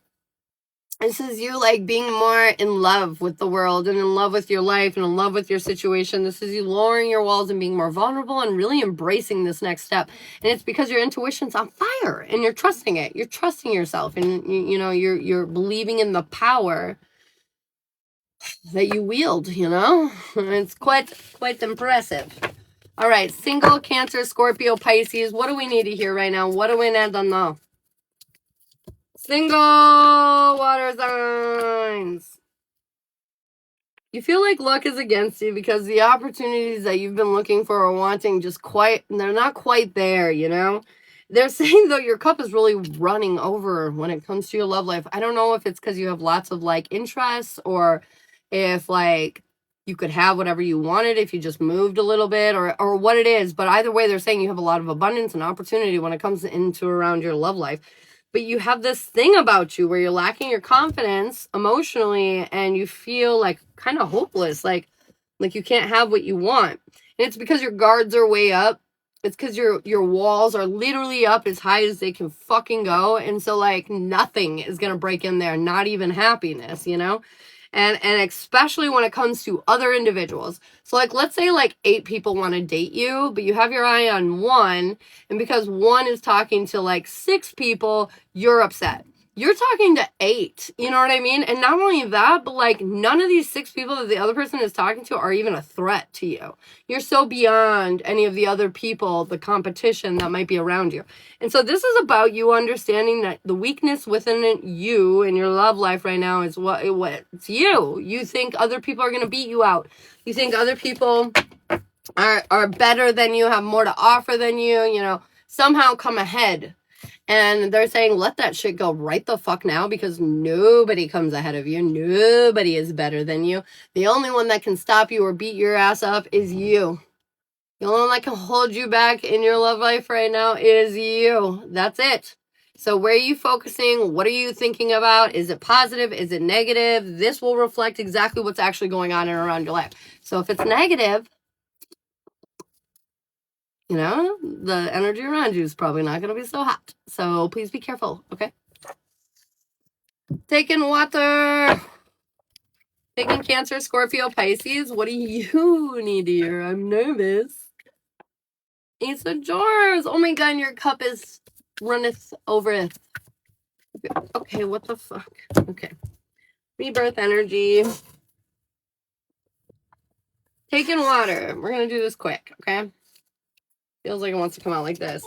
this is you like being more in love with the world and in love with your life and in love with your situation. This is you lowering your walls and being more vulnerable and really embracing this next step. And it's because your intuition's on fire and you're trusting it. You're trusting yourself, and you know, you're believing in the power that you wield, you know? It's quite impressive. All right, single, Cancer, Scorpio, Pisces. What do we need to hear right now? What do we need to know? Single water signs. You feel like luck is against you because the opportunities that you've been looking for or wanting they're not quite there, you know? They're saying, though, your cup is really running over when it comes to your love life. I don't know if it's because you have lots of, like, interests, or if, like, you could have whatever you wanted if you just moved a little bit, or what it is. But either way, they're saying you have a lot of abundance and opportunity when it comes into around your love life. But you have this thing about you where you're lacking your confidence emotionally, and you feel like kind of hopeless, like you can't have what you want. And it's because your guards are way up. It's because your walls are literally up as high as they can fucking go. And so, like, nothing is going to break in there, not even happiness, you know? And especially when it comes to other individuals. So, like, let's say like 8 people want to date you, but you have your eye on one, and because one is talking to like 6 people, you're upset. You're talking to 8, you know what I mean? And not only that, but like none of these 6 people that the other person is talking to are even a threat to you. You're so beyond any of the other people, the competition that might be around you. And so this is about you understanding that the weakness within you in your love life right now is what it's you. You think other people are going to beat you out. You think other people are better than you, have more to offer than you know, somehow come ahead. And they're saying, let that shit go right the fuck now, because nobody comes ahead of you. Nobody is better than you. The only one that can stop you or beat your ass up is you. The only one that can hold you back in your love life right now is you. That's it. So where are you focusing? What are you thinking about? Is it positive? Is it negative? This will reflect exactly what's actually going on and around your life. So if it's negative, you know, the energy around you is probably not going to be so hot. So please be careful, okay? Taking water. Taking Cancer, Scorpio, Pisces. What do you need to hear? I'm nervous. Ace of Drawers. Oh my God, your cup is runneth over. Okay, what the fuck? Okay. Rebirth energy. Taking water. We're going to do this quick, okay? Feels like it wants to come out like this.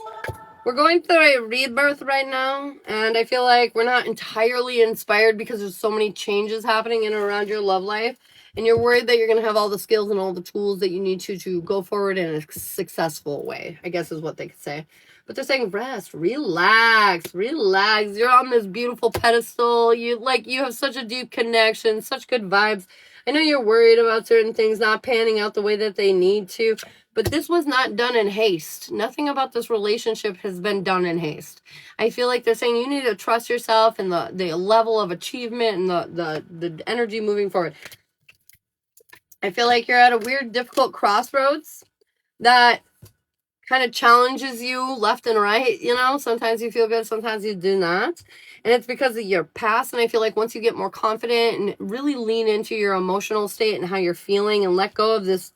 We're going through a rebirth right now, and I feel like we're not entirely inspired because there's so many changes happening in and around your love life, and you're worried that you're going to have all the skills and all the tools that you need to go forward in a successful way, I guess is what they could say. But they're saying rest, relax. You're on this beautiful pedestal. You have such a deep connection, such good vibes. I know you're worried about certain things not panning out the way that they need to, But this was not done in haste. Nothing about this relationship has been done in haste. I feel like they're saying you need to trust yourself and the level of achievement and the energy moving forward. I feel like you're at a weird, difficult crossroads that kind of challenges you left and right, you know? Sometimes you feel good, sometimes you do not. And it's because of your past. And I feel like once you get more confident and really lean into your emotional state and how you're feeling and let go of this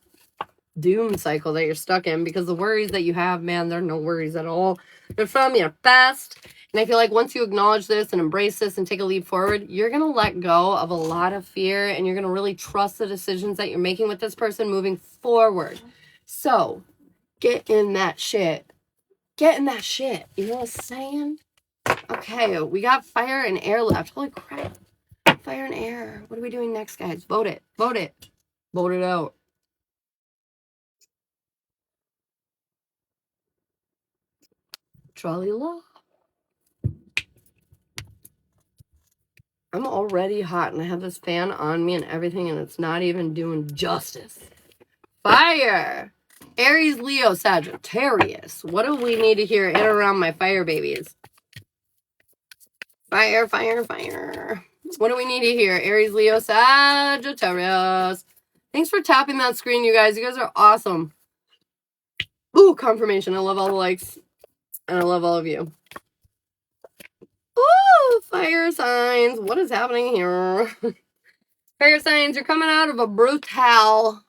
doom cycle that you're stuck in, because the worries that you have, man, they're no worries at all. They're from your past. And I feel like once you acknowledge this and embrace this and take a leap forward, you're going to let go of a lot of fear and you're going to really trust the decisions that you're making with this person moving forward. So get in that shit. Get in that shit. You know what I'm saying? Okay, we got fire and air left. Holy crap. Fire and air. What are we doing next, guys? Vote it. Vote it. Vote it out. Trolley law. I'm already hot and I have this fan on me and everything and it's not even doing justice. Fire. Aries, Leo, Sagittarius. What do we need to hear in and around my fire babies? Fire, fire, fire. What do we need to hear? Aries, Leo, Sagittarius. Thanks for tapping that screen, you guys. You guys are awesome. Ooh, confirmation. I love all the likes. And I love all of you. Ooh, fire signs. What is happening here? Fire signs, you're coming out of a brutal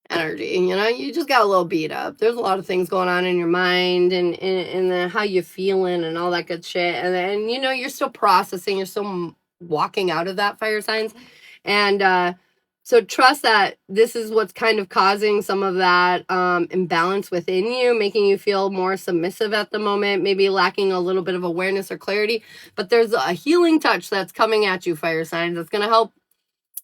energy, you know? You just got a little beat up. There's a lot of things going on in your mind and then how you feeling and all that good shit. And then, you know, you're still processing. You're still walking out of that, fire signs. And so trust that this is what's kind of causing some of that imbalance within you, making you feel more submissive at the moment, maybe lacking a little bit of awareness or clarity. But there's a healing touch that's coming at you, fire signs, that's going to help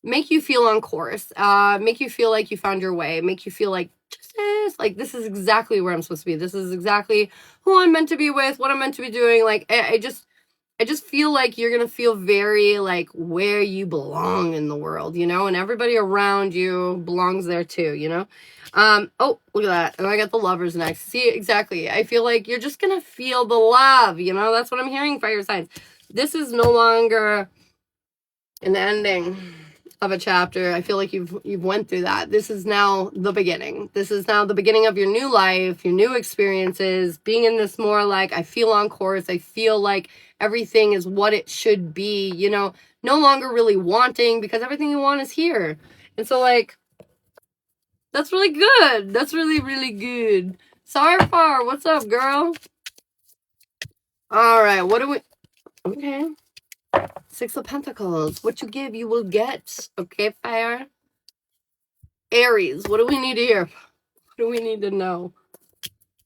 make you feel on course, make you feel like you found your way, make you feel like justice, like this is exactly where I'm supposed to be. This is exactly who I'm meant to be with, what I'm meant to be doing. Like, I just feel like you're going to feel very like where you belong in the world, you know, and everybody around you belongs there too, you know? Oh, look at that. And I got the lovers next. See, exactly. I feel like you're just going to feel the love, you know? That's what I'm hearing, fire signs. This is no longer an ending of a chapter. I feel like you've went through that. This is now the beginning. This is now the beginning of your new life, your new experiences, being in this more like, I feel on course. I feel like everything is what it should be, you know, no longer really wanting because everything you want is here. And so like, that's really good. That's really, really good. Sarfar, what's up, girl? All right, what do we, okay. Six of Pentacles. What you give, you will get. Okay, fire. Aries, what do we need to hear? What do we need to know?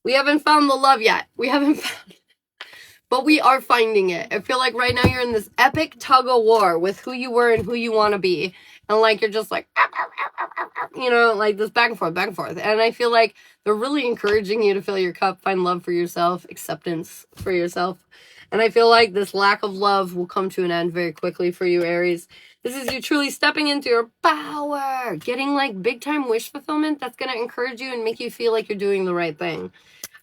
We haven't found the love yet. We haven't found it. But we are finding it. I feel like right now you're in this epic tug of war with who you were and who you want to be. And like, you're just like, you know, like this back and forth, back and forth. And I feel like they're really encouraging you to fill your cup, find love for yourself, acceptance for yourself. And I feel like this lack of love will come to an end very quickly for you, Aries. This is you truly stepping into your power, getting like big time wish fulfillment that's going to encourage you and make you feel like you're doing the right thing.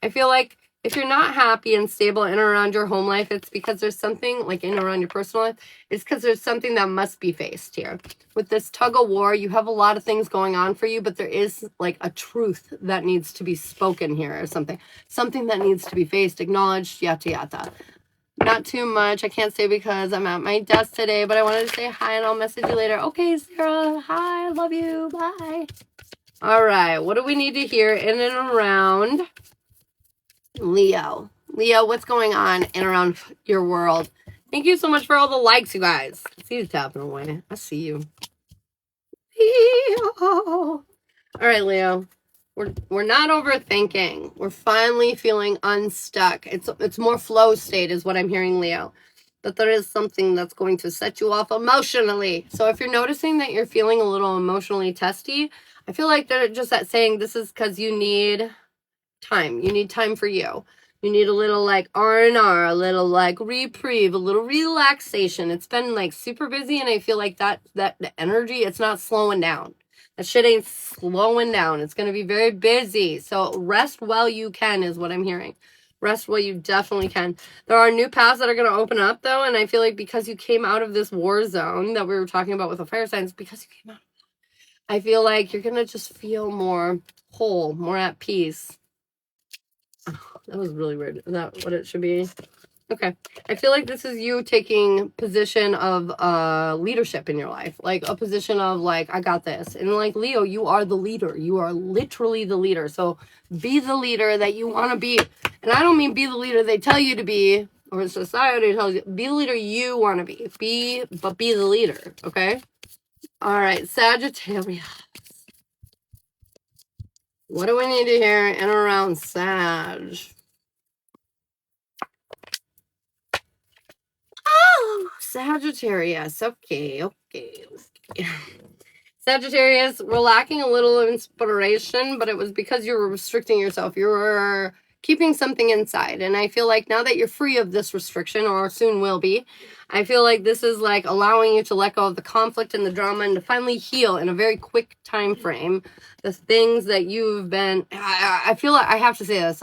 I feel like if you're not happy and stable in and around your home life, it's because there's something like in and around your personal life. It's because there's something that must be faced here. With this tug of war, you have a lot of things going on for you, but there is like a truth that needs to be spoken here or something. Something that needs to be faced, acknowledged, yada, yada. Not too much. I can't say because I'm at my desk today, but I wanted to say hi and I'll message you later. Okay, Sarah. Hi. Love you. Bye. All right. What do we need to hear in and around Leo? Leo, what's going on in and around your world? Thank you so much for all the likes, you guys. I see you tapping away. I see you. Leo. All right, Leo. We're not overthinking. We're finally feeling unstuck. It's more flow state is what I'm hearing, Leo. That there is something that's going to set you off emotionally. So if you're noticing that you're feeling a little emotionally testy, I feel like they're just saying this is because you need time. You need time for you. You need a little like R&R, a little like reprieve, a little relaxation. It's been like super busy and I feel like that energy, it's not slowing down. That shit ain't slowing down. It's going to be very busy. So rest while you can is what I'm hearing. Rest while you definitely can. There are new paths that are going to open up, though, and I feel like because you came out of this war zone that we were talking about with the fire signs, because you came out, I feel like you're going to just feel more whole, more at peace. Oh, that was really weird. Is that what it should be? Okay. I feel like this is you taking position of leadership in your life. Like a position of like, I got this. And like Leo, you are the leader. You are literally the leader. So be the leader that you want to be. And I don't mean be the leader they tell you to be or society tells you. Be the leader you want to be. Be the leader. Okay? All right. Sagittarius. What do we need to hear in and around Sag? Oh, Sagittarius. Okay. Sagittarius, we're lacking a little inspiration, but it was because you were restricting yourself. You were keeping something inside. And I feel like now that you're free of this restriction, or soon will be, I feel like this is like allowing you to let go of the conflict and the drama and to finally heal in a very quick time frame the things that you've been. I feel like I have to say this.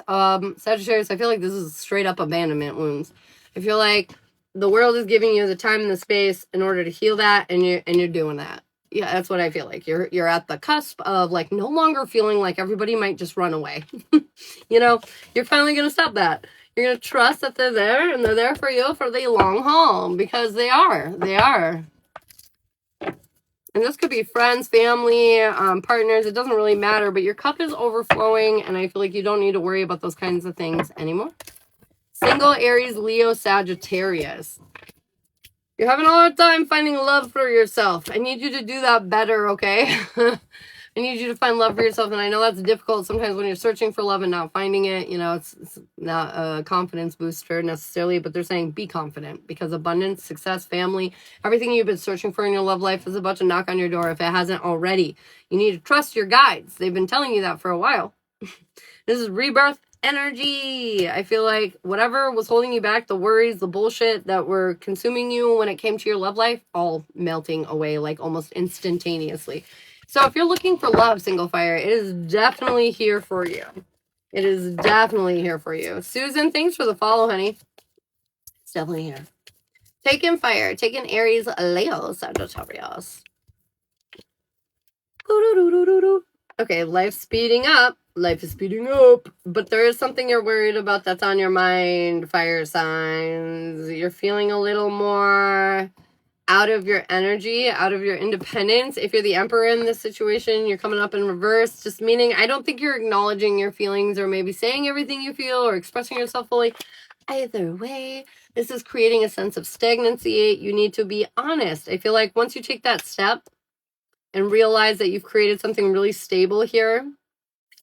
Sagittarius, I feel like this is straight up abandonment wounds. I feel like the world is giving you the time and the space in order to heal that, and you're doing that. Yeah, that's what I feel like. You're at the cusp of like no longer feeling like everybody might just run away. You know, you're finally gonna stop that. You're gonna trust that they're there and they're there for you for the long haul, because they are. And this could be friends, family, partners. It doesn't really matter, but your cup is overflowing, and I feel like you don't need to worry about those kinds of things anymore. Single, Aries, Leo, Sagittarius. You're having a hard time finding love for yourself. I need you to do that better, okay? I need you to find love for yourself, and I know that's difficult sometimes when you're searching for love and not finding it. You know, it's not a confidence booster necessarily, but they're saying be confident, because abundance, success, family, everything you've been searching for in your love life is about to knock on your door if it hasn't already. You need to trust your guides. They've been telling you that for a while. This is rebirth energy. I feel like whatever was holding you back, the worries, the bullshit that were consuming you when it came to your love life, all melting away like almost instantaneously. So if you're looking for love, single fire, it is definitely here for you. It is definitely here for you. Susan, thanks for the follow, honey. It's definitely here. Taking fire, taking Aries, Leo, Sagittarius. Okay, life's speeding up. Life is speeding up, but there is something you're worried about that's on your mind, fire signs. You're feeling a little more out of your energy, out of your independence. If you're the emperor in this situation, you're coming up in reverse, just meaning I don't think you're acknowledging your feelings or maybe saying everything you feel or expressing yourself fully. Either way, this is creating a sense of stagnancy. You need to be honest. I feel like once you take that step and realize that you've created something really stable here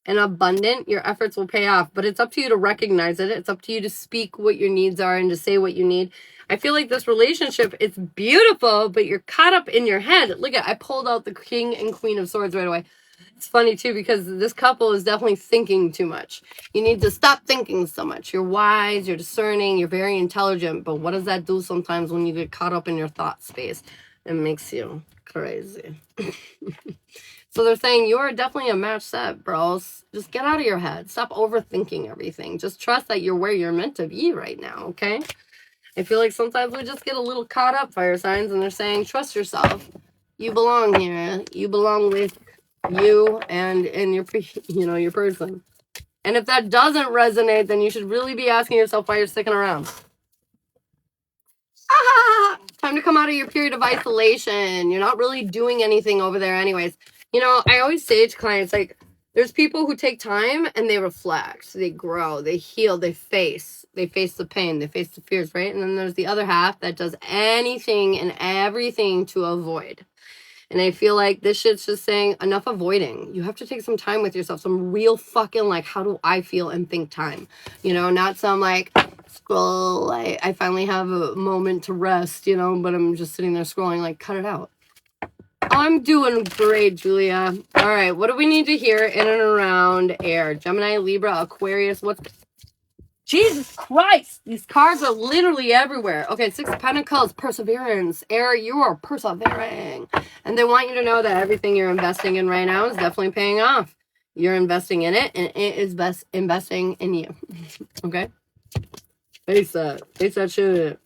and abundant, your efforts will pay off. But it's up to you to recognize it. It's up to you to speak what your needs are and to say what you need. I feel like this relationship, it's beautiful, but you're caught up in your head. Look at, I pulled out the King and Queen of Swords right away. It's funny too, because this couple is definitely thinking too much. You need to stop thinking so much. You're wise, you're discerning, you're very intelligent. But what does that do sometimes when you get caught up in your thought space? It makes you crazy. So they're saying you are definitely a match set, bros. Just get out of your head. Stop overthinking everything. Just trust that you're where you're meant to be right now, okay? I feel like sometimes we just get a little caught up, fire signs, and they're saying, trust yourself. You belong here. You belong with you and your, you know, your person. And if that doesn't resonate, then you should really be asking yourself why you're sticking around. Time to come out of your period of isolation. You're not really doing anything over there anyways. You know, I always say to clients, like, there's people who take time and they reflect, they grow, they heal, they face the pain, they face the fears, right? And then there's the other half that does anything and everything to avoid. And I feel like this shit's just saying enough avoiding. You have to take some time with yourself, some real fucking like, how do I feel and think time? You know, not some like scroll, I finally have a moment to rest, you know, but I'm just sitting there scrolling, like, cut it out. I'm doing great, Julia. All right, what do we need to hear in and around air? Gemini, Libra, Aquarius, what's... Jesus Christ! These cards are literally everywhere. Okay, Six of Pentacles, perseverance. Air, you are persevering. And they want you to know that everything you're investing in right now is definitely paying off. You're investing in it, and it is best investing in you. Okay? Face that shit.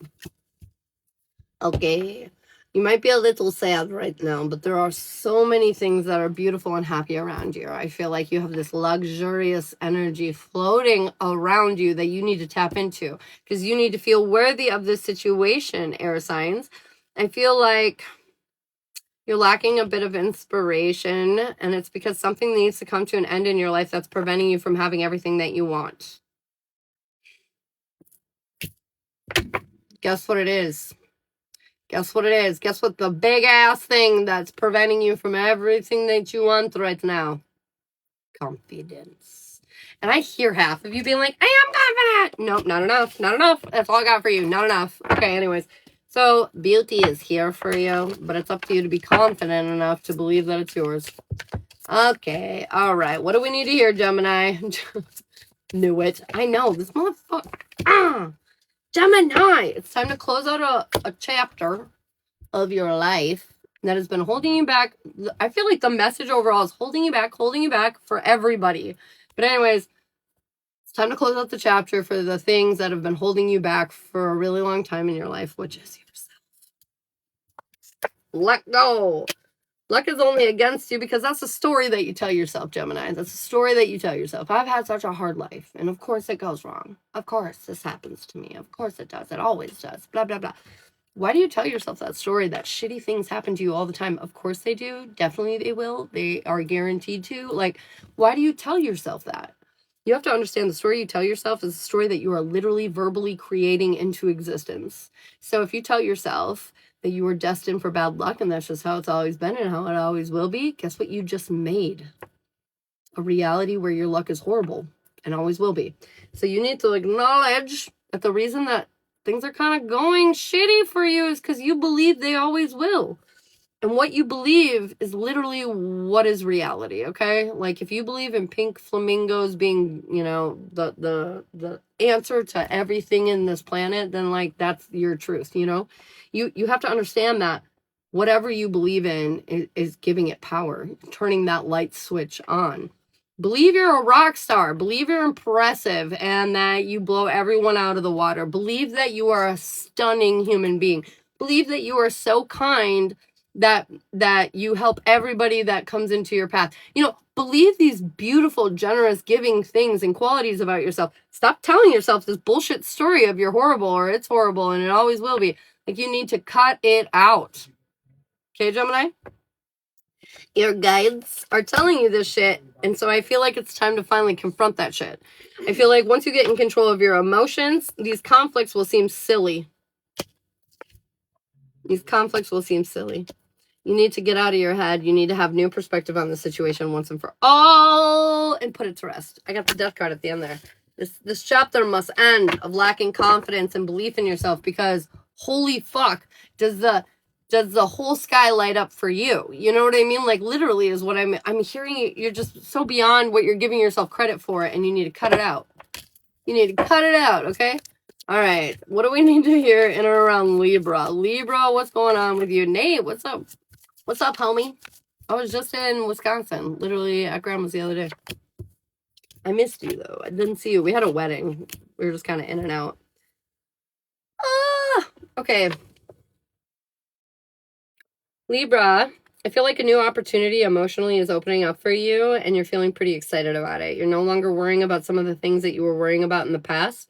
Okay. You might be a little sad right now, but there are so many things that are beautiful and happy around you. I feel like you have this luxurious energy floating around you that you need to tap into, because you need to feel worthy of this situation, air signs. I feel like you're lacking a bit of inspiration, and it's because something needs to come to an end in your life that's preventing you from having everything that you want. Guess what it is? Guess what it is? Guess what the big ass thing that's preventing you from everything that you want right now? Confidence. And I hear half of you being like, I am confident. Nope, not enough. Not enough. That's all I got for you. Not enough. Okay, anyways. So beauty is here for you, but it's up to you to be confident enough to believe that it's yours. Okay, all right. What do we need to hear, Gemini? Knew it. I know. This motherfucker. Gemini, it's time to close out a chapter of your life that has been holding you back. I feel like the message overall is holding you back for everybody. But anyways, it's time to close out the chapter for the things that have been holding you back for a really long time in your life, which is yourself. Let go. Luck is only against you because that's a story that you tell yourself, Gemini. That's a story that you tell yourself. I've had such a hard life, and of course it goes wrong. Of course this happens to me. Of course it does. It always does. Blah, blah, blah. Why do you tell yourself that story that shitty things happen to you all the time? Of course they do. Definitely they will. They are guaranteed to. Like, why do you tell yourself that? You have to understand the story you tell yourself is a story that you are literally verbally creating into existence. So if you tell yourself that you were destined for bad luck and that's just how it's always been and how it always will be, guess what you just made? A reality where your luck is horrible and always will be. So you need to acknowledge that the reason that things are kind of going shitty for you is because you believe they always will. And what you believe is literally what is reality, okay? Like if you believe in pink flamingos being, you know, the answer to everything in this planet, then like that's your truth, you know? You have to understand that whatever you believe in is giving it power, turning that light switch on. Believe you're a rock star. Believe you're impressive and that you blow everyone out of the water. Believe that you are a stunning human being. Believe that you are so kind that you help everybody that comes into your path. You know, believe these beautiful, generous, giving things and qualities about yourself. Stop telling yourself this bullshit story of you're horrible or it's horrible and it always will be. Like, you need to cut it out. Okay, Gemini? Your guides are telling you this shit, and so I feel like it's time to finally confront that shit. I feel like once you get in control of your emotions, these conflicts will seem silly. These conflicts will seem silly. You need to get out of your head. You need to have new perspective on the situation once and for all and put it to rest. I got the death card at the end there. This chapter must end of lacking confidence and belief in yourself because holy fuck, does the whole sky light up for you? You know what I mean? Like literally is what I'm hearing. You're just so beyond what you're giving yourself credit for, and you need to cut it out. You need to cut it out, okay? All right. What do we need to hear in or around Libra? Libra, what's going on with you? Nate, what's up? What's up, homie? I was just in Wisconsin, literally at Grandma's the other day. I missed you, though. I didn't see you. We had a wedding. We were just kind of in and out. Okay. Libra, I feel like a new opportunity emotionally is opening up for you, and you're feeling pretty excited about it. You're no longer worrying about some of the things that you were worrying about in the past.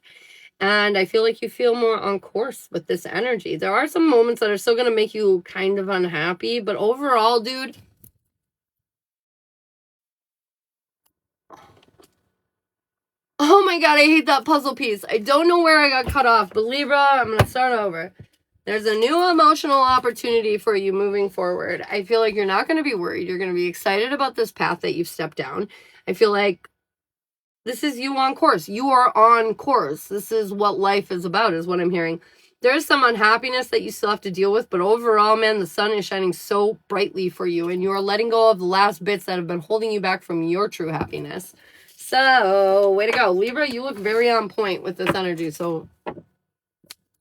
And I feel like you feel more on course with this energy. There are some moments that are still going to make you kind of unhappy. But overall, dude, oh my God, I hate that puzzle piece. I don't know where I got cut off. But Libra, I'm going to start over. There's a new emotional opportunity for you moving forward. I feel like you're not going to be worried. You're going to be excited about this path that you've stepped down. I feel like this is you on course. You are on course. This is what life is about, is what I'm hearing. There is some unhappiness that you still have to deal with, but overall, man, the sun is shining so brightly for you, and you are letting go of the last bits that have been holding you back from your true happiness. So, way to go. Libra, you look very on point with this energy, so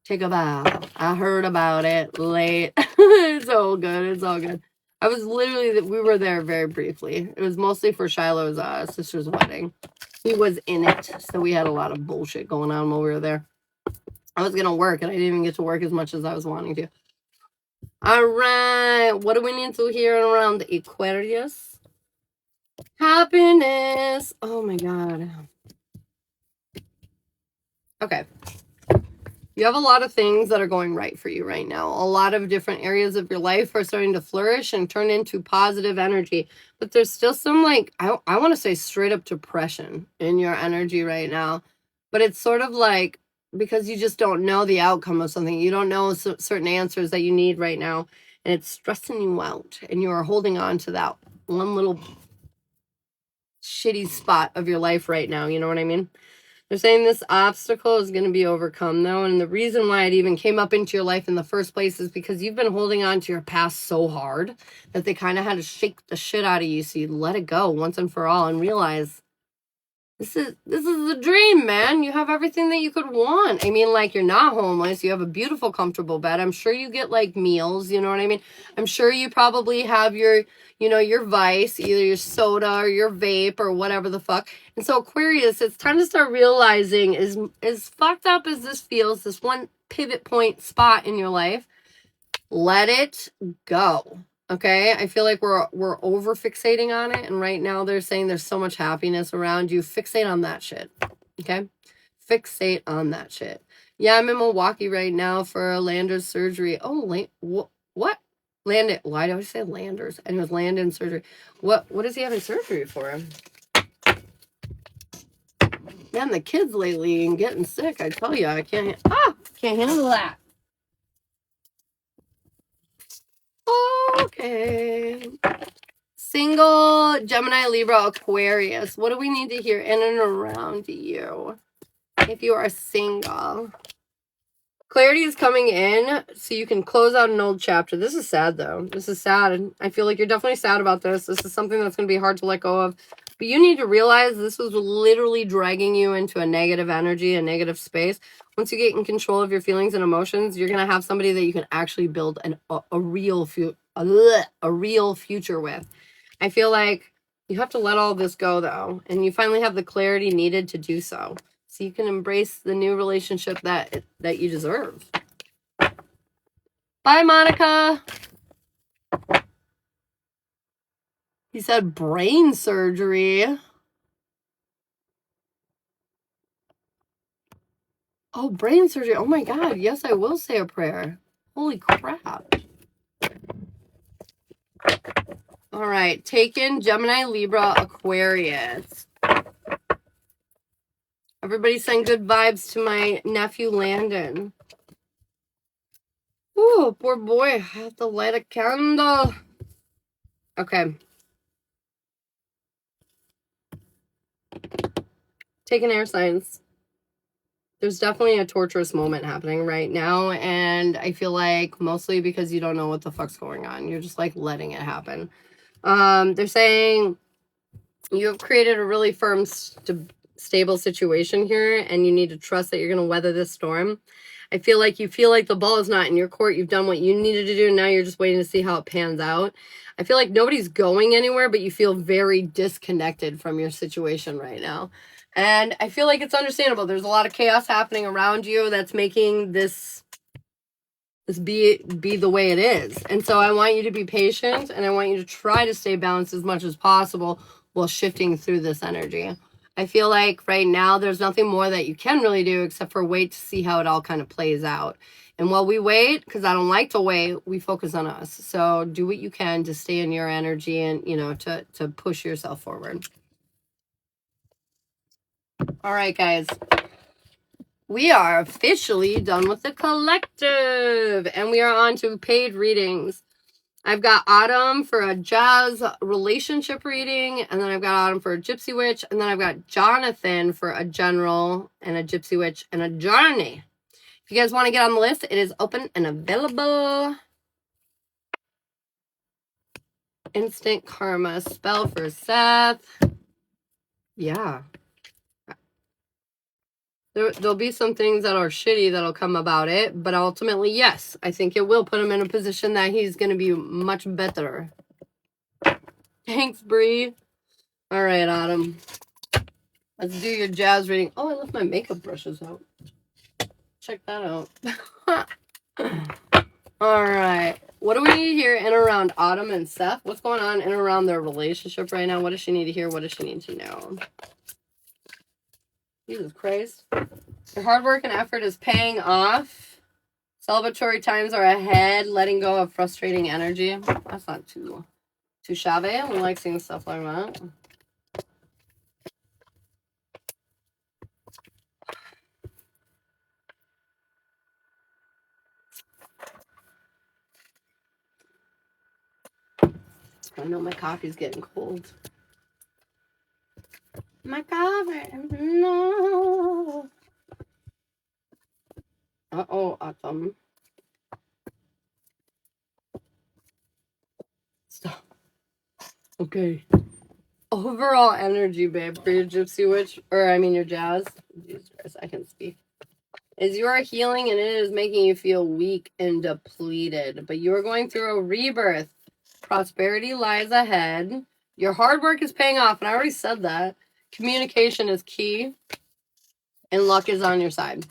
take a bow. I heard about it late. It's all good. It's all good. I was literally, we were there very briefly. It was mostly for Shiloh's sister's wedding. He was in it, so we had a lot of bullshit going on while we were there. I was going to work, and I didn't even get to work as much as I was wanting to. All right, what do we need to hear around Aquarius? Happiness. Oh, my God. Okay. You have a lot of things that are going right for you right now. A lot of different areas of your life are starting to flourish and turn into positive energy. But there's still some, like, I want to say straight up depression in your energy right now. But it's sort of like, because you just don't know the outcome of something. You don't know certain answers that you need right now. And it's stressing you out. And you are holding on to that one little shitty spot of your life right now. You know what I mean? They're saying this obstacle is going to be overcome, though. And the reason why it even came up into your life in the first place is because you've been holding on to your past so hard that they kind of had to shake the shit out of you. So you let it go once and for all and realize this is the dream, man. You have everything that you could want. I mean, like, you're not homeless. You have a beautiful, comfortable bed. I'm sure you get, like, meals. You know what I mean? I'm sure you probably have your, you know, your vice, either your soda or your vape or whatever the fuck. And so, Aquarius, it's time to start realizing, as fucked up as this feels, this one pivot point spot in your life, let it go. Okay, I feel like we're over fixating on it, and right now they're saying there's so much happiness around you. Fixate on that shit. Okay, fixate on that shit. Yeah, I'm in Milwaukee right now for a Landers surgery. Oh, what? Landon? Why do I say Landers? And it was Landon surgery. What is he having surgery for? Man, the kids lately and getting sick. I tell you, I can't handle that. Okay. Single, Gemini, Libra, Aquarius. What do we need to hear in and around you if you are single? Clarity is coming in so you can close out an old chapter. This is sad, though. This is sad. I feel like you're definitely sad about this. This is something that's going to be hard to let go of. But you need to realize this was literally dragging you into a negative energy, a negative space. Once you get in control of your feelings and emotions, you're going to have somebody that you can actually build a real future with. I feel like you have to let all this go, though, and you finally have the clarity needed to do so. So you can embrace the new relationship that you deserve. Bye, Monica. He said brain surgery. Oh, brain surgery. Oh, my God. Yes, I will say a prayer. Holy crap. All right. Taken, Gemini, Libra, Aquarius. Everybody send good vibes to my nephew, Landon. Oh, poor boy. I have to light a candle. Okay. Taking air signs. There's definitely a torturous moment happening right now, and I feel like mostly because you don't know what the fuck's going on. You're just, like, letting it happen. They're saying you have created a really firm, stable situation here, and you need to trust that you're going to weather this storm. I feel like you feel like the ball is not in your court. You've done what you needed to do, and now you're just waiting to see how it pans out. I feel like nobody's going anywhere, but you feel very disconnected from your situation right now. And I feel like it's understandable. There's a lot of chaos happening around you that's making this be the way it is. And so I want you to be patient, and I want you to try to stay balanced as much as possible while shifting through this energy. I feel like right now there's nothing more that you can really do except for wait to see how it all kind of plays out. And while we wait, because I don't like to wait, we focus on us. So do what you can to stay in your energy and, you know, to push yourself forward. All right, guys. We are officially done with the collective, and we are on to paid readings. I've got Autumn for a jazz relationship reading, and then I've got Autumn for a gypsy witch, and then I've got Jonathan for a general and a gypsy witch and a journey. If you guys want to get on the list, it is open and available. Instant karma spell for Seth. Yeah. There'll be some things that are shitty that'll come about it, but ultimately, yes, I think it will put him in a position that he's going to be much better. Thanks, Bree. All right, Autumn. Let's do your jazz reading. Oh, I left my makeup brushes out. Check that out. All right. What do we need here in and around Autumn and Seth? What's going on in and around their relationship right now? What does she need to hear? What does she need to know? Jesus Christ. Your hard work and effort is paying off. Celebratory times are ahead. Letting go of frustrating energy. That's not too shabby. We like seeing stuff like that. I know my coffee's getting cold. My coffee, no. Uh-oh, Autumn. Stop. Okay. Overall energy, babe, for your gypsy witch, or I mean your jazz. Jesus Christ, I can speak. Is you are healing and it is making you feel weak and depleted. But you are going through a rebirth. Prosperity lies ahead. Your hard work is paying off, and I already said that. Communication is key, and luck is on your side.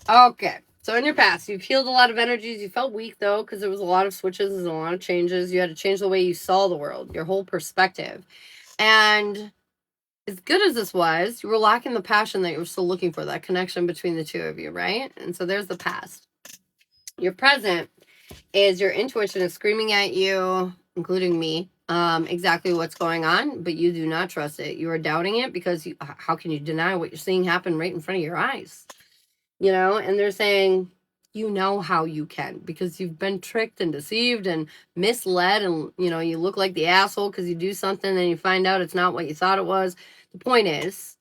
Okay. So in your past, you've healed a lot of energies. You felt weak, though, because there was a lot of switches and a lot of changes. You had to change the way you saw the world, your whole perspective. And as good as this was, you were lacking the passion that you were still looking for, that connection between the two of you, right? And so there's the past. Your present is your intuition is screaming at you, including me, exactly what's going on, but you do not trust it. You are doubting it because how can you deny what you're seeing happen right in front of your eyes? You know, and they're saying, you know how you can because you've been tricked and deceived and misled, and you know you look like the asshole because you do something and you find out it's not what you thought it was. The point is,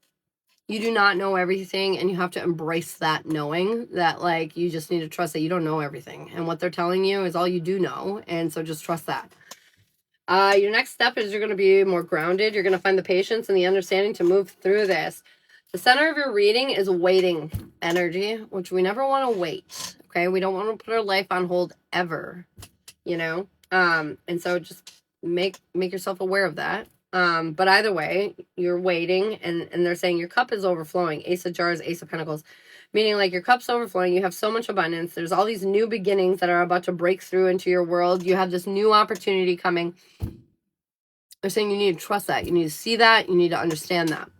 you do not know everything, and you have to embrace that, knowing that like you just need to trust that you don't know everything, and what they're telling you is all you do know, and so just trust that. Your next step is you're going to be more grounded. You're going to find the patience and the understanding to move through this. The center of your reading is waiting energy, which we never want to wait. Okay, we don't want to put our life on hold ever, you know. And so just make yourself aware of that. But either way, you're waiting, and they're saying your cup is overflowing. Ace of Jars, Ace of Pentacles, meaning like your cup's overflowing. You have so much abundance. There's all these new beginnings that are about to break through into your world. You have this new opportunity coming. They're saying you need to trust that. You need to see that. You need to understand that.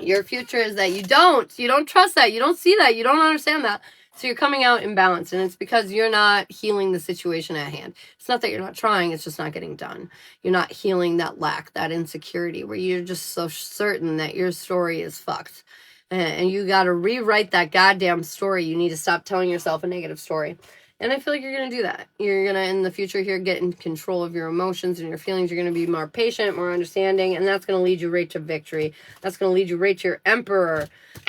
Your future is that you don't trust that, you don't see that, you don't understand that. So you're coming out imbalanced, and it's because you're not healing the situation at hand. It's not that you're not trying, it's just not getting done. You're not healing that lack, that insecurity, where you're just so certain that your story is fucked. And you got to rewrite that goddamn story. You need to stop telling yourself a negative story. And I feel like you're going to do that. You're going to, in the future here, get in control of your emotions and your feelings. You're going to be more patient, more understanding, and that's going to lead you right to victory. That's going to lead you right to your Emperor.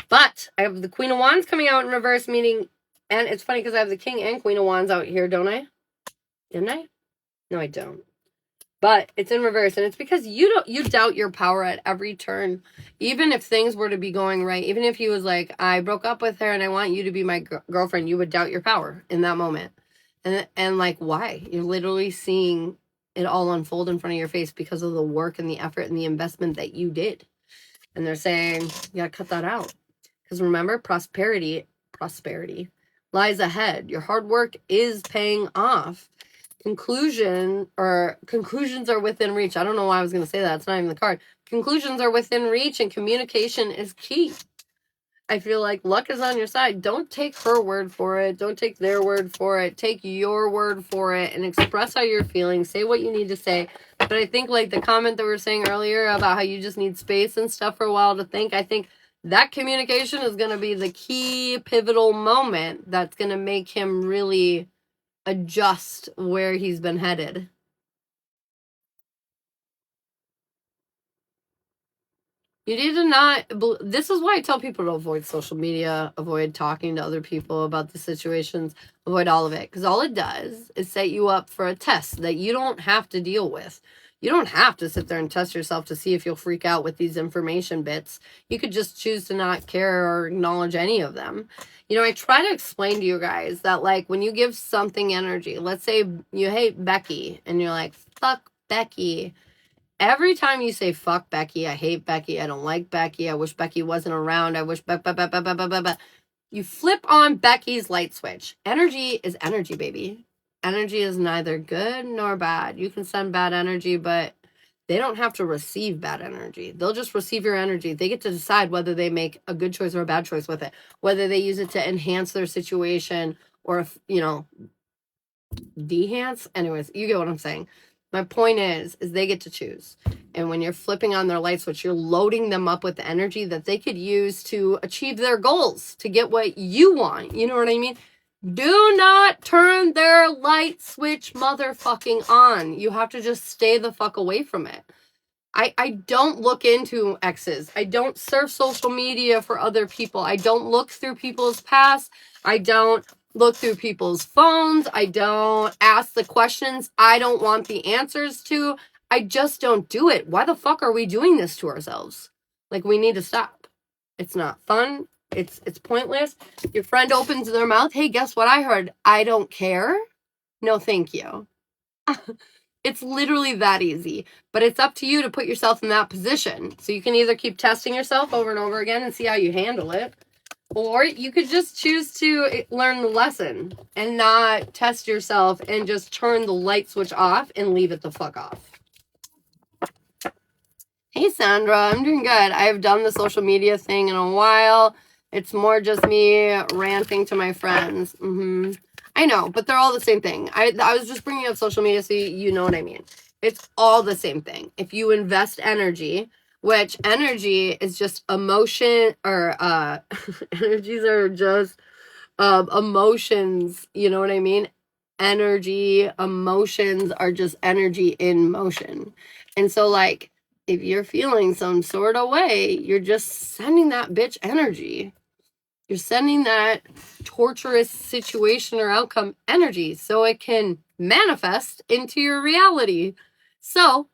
But I have the Queen of Wands coming out in reverse, meaning, and it's funny because I have the King and Queen of Wands out here, don't I? Didn't I? No, I don't. But it's in reverse, and it's because you doubt your power at every turn. Even if things were to be going right, even if he was like, I broke up with her and I want you to be my girlfriend, you would doubt your power in that moment. And like, why? You're literally seeing it all unfold in front of your face because of the work and the effort and the investment that you did. And they're saying, you gotta cut that out. Because remember, prosperity lies ahead. Your hard work is paying off. Conclusions are within reach. I don't know why I was going to say that. It's not even the card. Conclusions are within reach, and communication is key. I feel like luck is on your side. Don't take her word for it. Don't take their word for it. Take your word for it and express how you're feeling. Say what you need to say. But I think like the comment that we were saying earlier about how you just need space and stuff for a while to think, I think that communication is going to be the key pivotal moment that's going to make him really adjust where he's been headed. You need to not, this is why I tell people to avoid social media, avoid talking to other people about the situations, avoid all of it. Because all it does is set you up for a test that you don't have to deal with. You don't have to sit there and test yourself to see if you'll freak out with these information bits. You could just choose to not care or acknowledge any of them. You know, I try to explain to you guys that, like, when you give something energy, let's say you hate Becky and you're like, fuck Becky. every time you say, fuck Becky, I hate Becky, I don't like Becky, I wish Becky wasn't around, I wish, you flip on Becky's light switch. Energy is energy, baby. Energy is neither good nor bad. You can send bad energy, but they don't have to receive bad energy. They'll just receive your energy. They get to decide whether they make a good choice or a bad choice with it, whether they use it to enhance their situation or, you know, dehance. Anyways, you get what I'm saying. My point is they get to choose. And when you're flipping on their light switch, you're loading them up with the energy that they could use to achieve their goals, to get what you want. You know what I mean? Do not turn their light switch motherfucking on. You have to just stay the fuck away from it. I don't look into exes. I don't surf social media for other people. I don't look through people's past. I don't look through people's phones. I don't ask the questions I don't want the answers to. I just don't do it. Why the fuck are we doing this to ourselves? Like, we need to stop. It's not fun. It's pointless. Your friend opens their mouth. Hey, guess what I heard? I don't care. No, thank you. It's literally that easy, but it's up to you to put yourself in that position. So you can either keep testing yourself over and over again and see how you handle it, or you could just choose to learn the lesson and not test yourself and just turn the light switch off and leave it the fuck off. Hey, Sandra, I'm doing good. I've done the social media thing in a while. It's more just me ranting to my friends. I know, but they're all the same thing. I was just bringing up social media so you know what I mean. It's all the same thing. If you invest energy, which energy is just emotion, or energies are just emotions, you know what I mean? Energy, emotions are just energy in motion. And so, like, if you're feeling some sort of way, you're just sending that bitch energy. You're sending that torturous situation or outcome energy so it can manifest into your reality. So,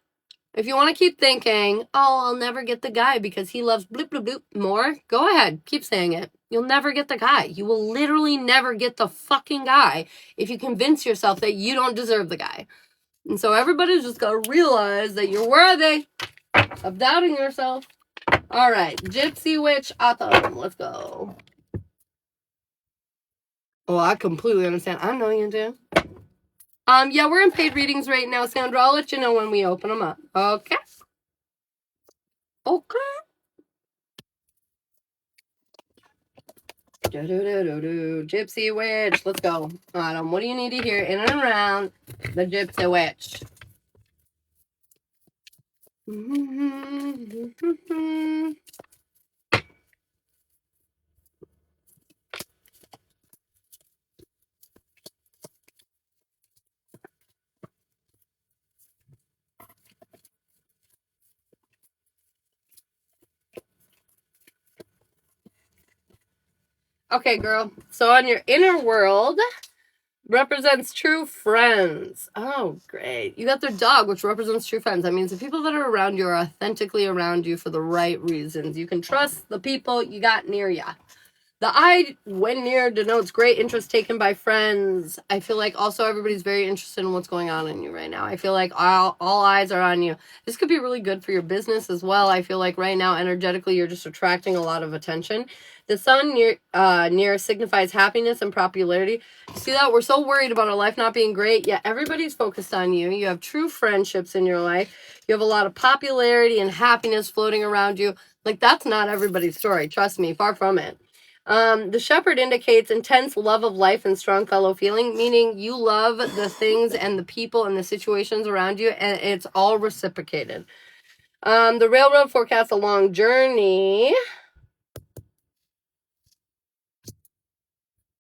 if you want to keep thinking, oh, I'll never get the guy because he loves bloop, bloop, bloop more, go ahead. Keep saying it. You'll never get the guy. You will literally never get the fucking guy if you convince yourself that you don't deserve the guy. And so everybody's just got to realize that you're worthy of doubting yourself. All right. Gypsy Witch Autumn. Let's go. Oh, I completely understand. I know you do. Yeah, we're in paid readings right now, Sandra. I'll let you know when we open them up. Okay. Okay. Gypsy Witch. Let's go. Autumn, what do you need to hear in and around the Gypsy Witch? Okay, girl. So on your inner world represents true friends. Oh, great. You got their dog, which represents true friends. That means the people that are around you are authentically around you for the right reasons. You can trust the people you got near you. The eye, when near, denotes great interest taken by friends. I feel like also everybody's very interested in what's going on in you right now. I feel like all eyes are on you. This could be really good for your business as well. I feel like right now, energetically, you're just attracting a lot of attention. The sun near signifies happiness and popularity. You see that? We're so worried about our life not being great, yet everybody's focused on you. You have true friendships in your life. You have a lot of popularity and happiness floating around you. Like, that's not everybody's story. Trust me, far from it. The shepherd indicates intense love of life and strong fellow feeling, meaning you love the things and the people and the situations around you, and it's all reciprocated. The railroad forecasts a long journey.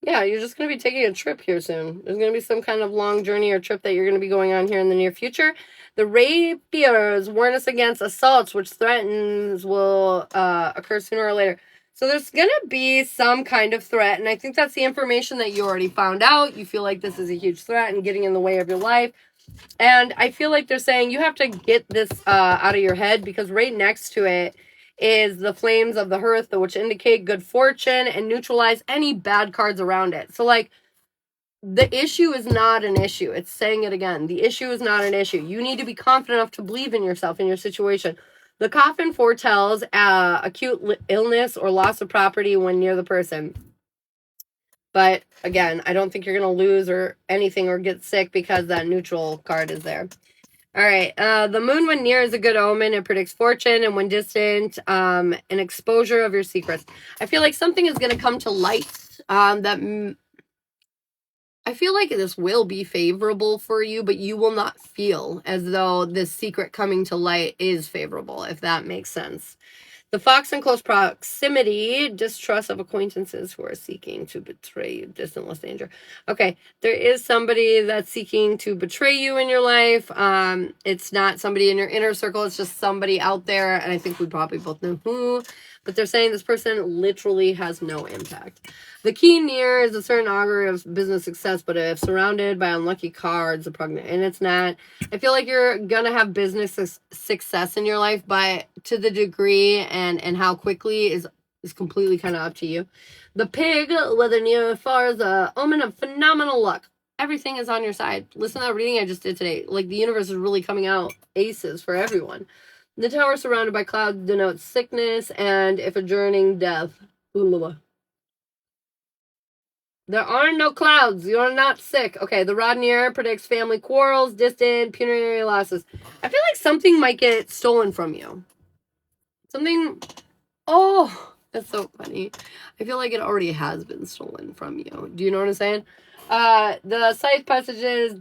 Yeah, you're just going to be taking a trip here soon. There's going to be some kind of long journey or trip that you're going to be going on here in the near future. The rapiers warn us against assaults, which threatens will occur sooner or later. So there's going to be some kind of threat, and I think that's the information that you already found out. You feel like this is a huge threat and getting in the way of your life. And I feel like they're saying you have to get this out of your head, because right next to it is the flames of the hearth, which indicate good fortune and neutralize any bad cards around it. So, like, the issue is not an issue. It's saying it again. The issue is not an issue. You need to be confident enough to believe in yourself, in your situation. The coffin foretells acute illness or loss of property when near the person. But again, I don't think you're going to lose or anything or get sick because that neutral card is there. All right. The moon when near is a good omen. It predicts fortune, and when distant, an exposure of your secrets. I feel like something is going to come to light that I feel like this will be favorable for you, but you will not feel as though this secret coming to light is favorable, if that makes sense. The fox in close proximity, distrust of acquaintances who are seeking to betray you, distant less danger. Okay, there is somebody that's seeking to betray you in your life. It's not somebody in your inner circle, it's just somebody out there, and I think we probably both know who, but they're saying this person literally has no impact. The key near is a certain augury of business success, but if surrounded by unlucky cards, and it's not. I feel like you're gonna have business success in your life, but to the degree and how quickly is completely kind of up to you. The pig, whether near or far, is a omen of phenomenal luck. Everything is on your side. Listen to that reading I just did today. Like, the universe is really coming out aces for everyone. The tower surrounded by clouds denotes sickness, and if adjourning, death. There are no clouds. You are not sick. Okay, the rod near predicts family quarrels, distant, pecuniary losses. I feel like something might get stolen from you. Something... Oh, that's so funny. I feel like it already has been stolen from you. Do you know what I'm saying? The scythe passages,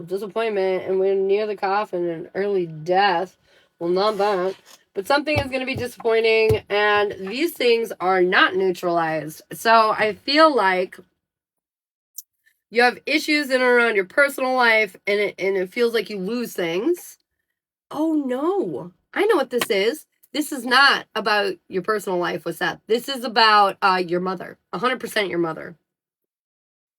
disappointment, and we're near the coffin and early death. Well, not that. But something is going to be disappointing, and these things are not neutralized. So I feel like you have issues in and around your personal life, and it feels like you lose things. Oh, no. I know what this is. This is not about your personal life with Seth. This is about your mother. 100% your mother.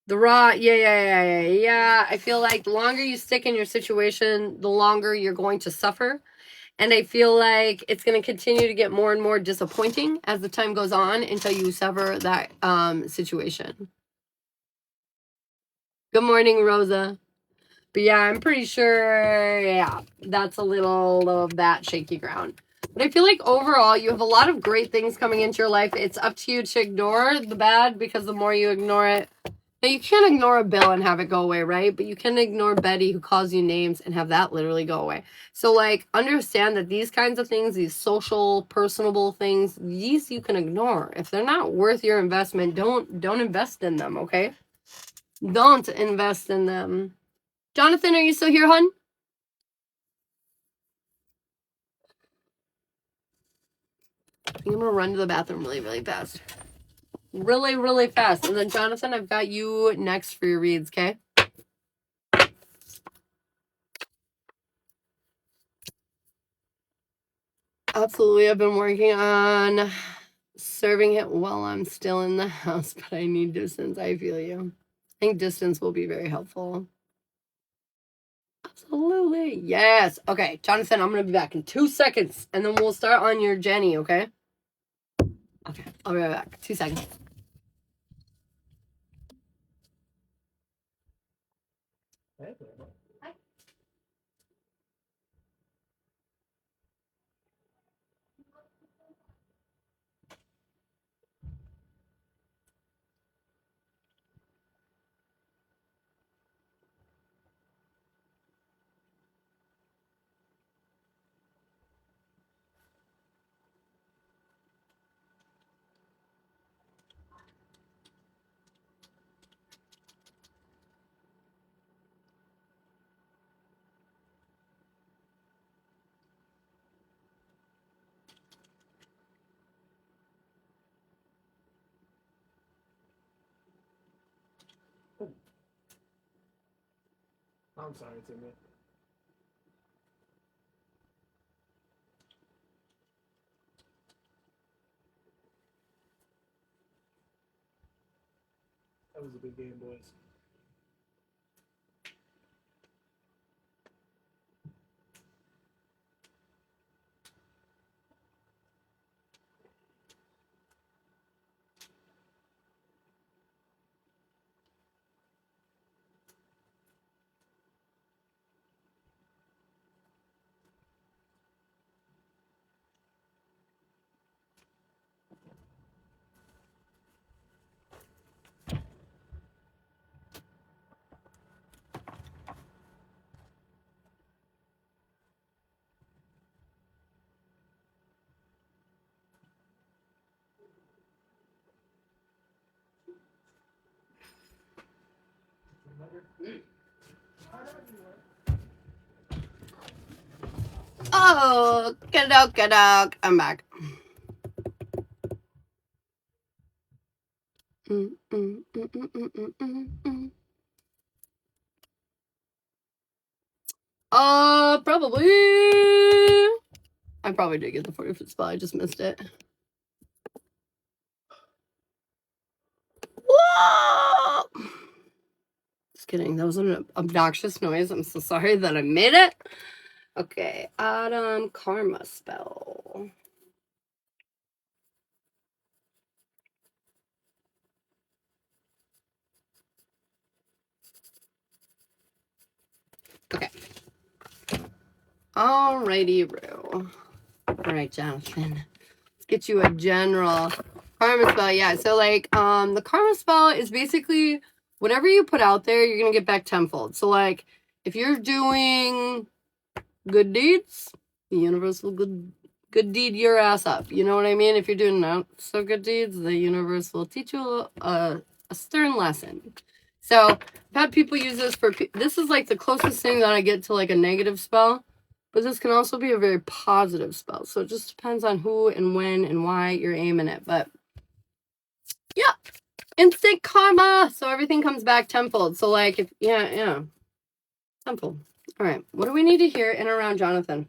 The raw, yeah. I feel like the longer you stick in your situation, the longer you're going to suffer. And I feel like it's going to continue to get more and more disappointing as the time goes on until you sever that situation. Good morning, Rosa. But yeah, I'm pretty sure, yeah, that's a little of that shaky ground. But I feel like overall, you have a lot of great things coming into your life. It's up to you to ignore the bad, because the more you ignore it, now you can't ignore a bill and have it go away, right? But you can ignore Betty, who calls you names, and have that literally go away. So, like, understand that these kinds of things, these social, personable things, these you can ignore. If they're not worth your investment, don't invest in them, okay? Don't invest in them. Jonathan, are you still here, hon? I'm going to run to the bathroom really, really fast. Really, really fast. And then, Jonathan, I've got you next for your reads, okay? Absolutely. I've been working on serving it while I'm still in the house, but I need distance. I feel you. I think distance will be very helpful. Absolutely. Yes. Okay, Jonathan, I'm going to be back in 2 seconds, and then we'll start on your Jenny, okay? Okay, I'll be right back. 2 seconds. I'm sorry, Timmy. That was a big game, boys. Oh, kadok. I'm back. Probably. I probably did get the 40-foot spell. I just missed it. Whoa! Just kidding. That was an obnoxious noise. I'm so sorry that I made it. Okay. Autumn Karma spell. Okay. Alrighty, Roo. Alright, Jonathan. Let's get you a general karma spell. Yeah, so like the karma spell is basically whatever you put out there, you're gonna get back tenfold. So like if you're doing good deeds, the universe will good deed your ass up. You know what I mean? If you're doing not so good deeds, the universe will teach you a stern lesson. So I've had people use this for, this is like the closest thing that I get to like a negative spell, but this can also be a very positive spell. So it just depends on who and when and why you're aiming it. But yeah, instant karma. So everything comes back tenfold. So like, if, yeah, tenfold. All right, what do we need to hear in and around Jonathan?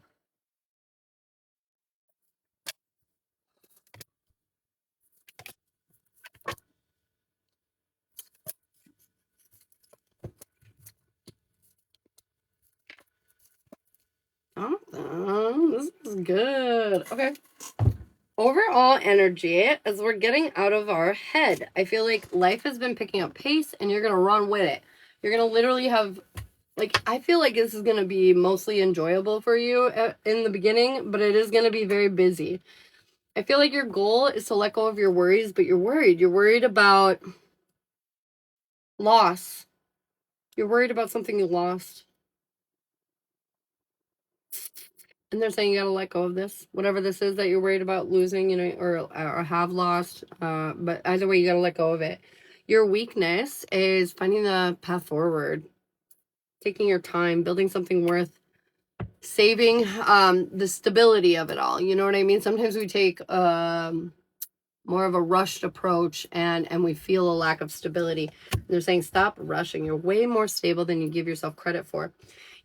Awesome. This is good. Okay. Overall energy as we're getting out of our head. I feel like life has been picking up pace and you're going to run with it. You're going to literally have, like, I feel like this is going to be mostly enjoyable for you in the beginning, but it is going to be very busy. I feel like your goal is to let go of your worries, but you're worried. You're worried about loss. You're worried about something you lost. And they're saying you gotta let go of this, whatever this is that you're worried about losing, you know, or have lost. But either way, you gotta let go of it. Your weakness is finding the path forward, taking your time, building something worth saving, the stability of it all. You know what I mean? Sometimes we take more of a rushed approach and we feel a lack of stability. They're saying stop rushing. You're way more stable than you give yourself credit for.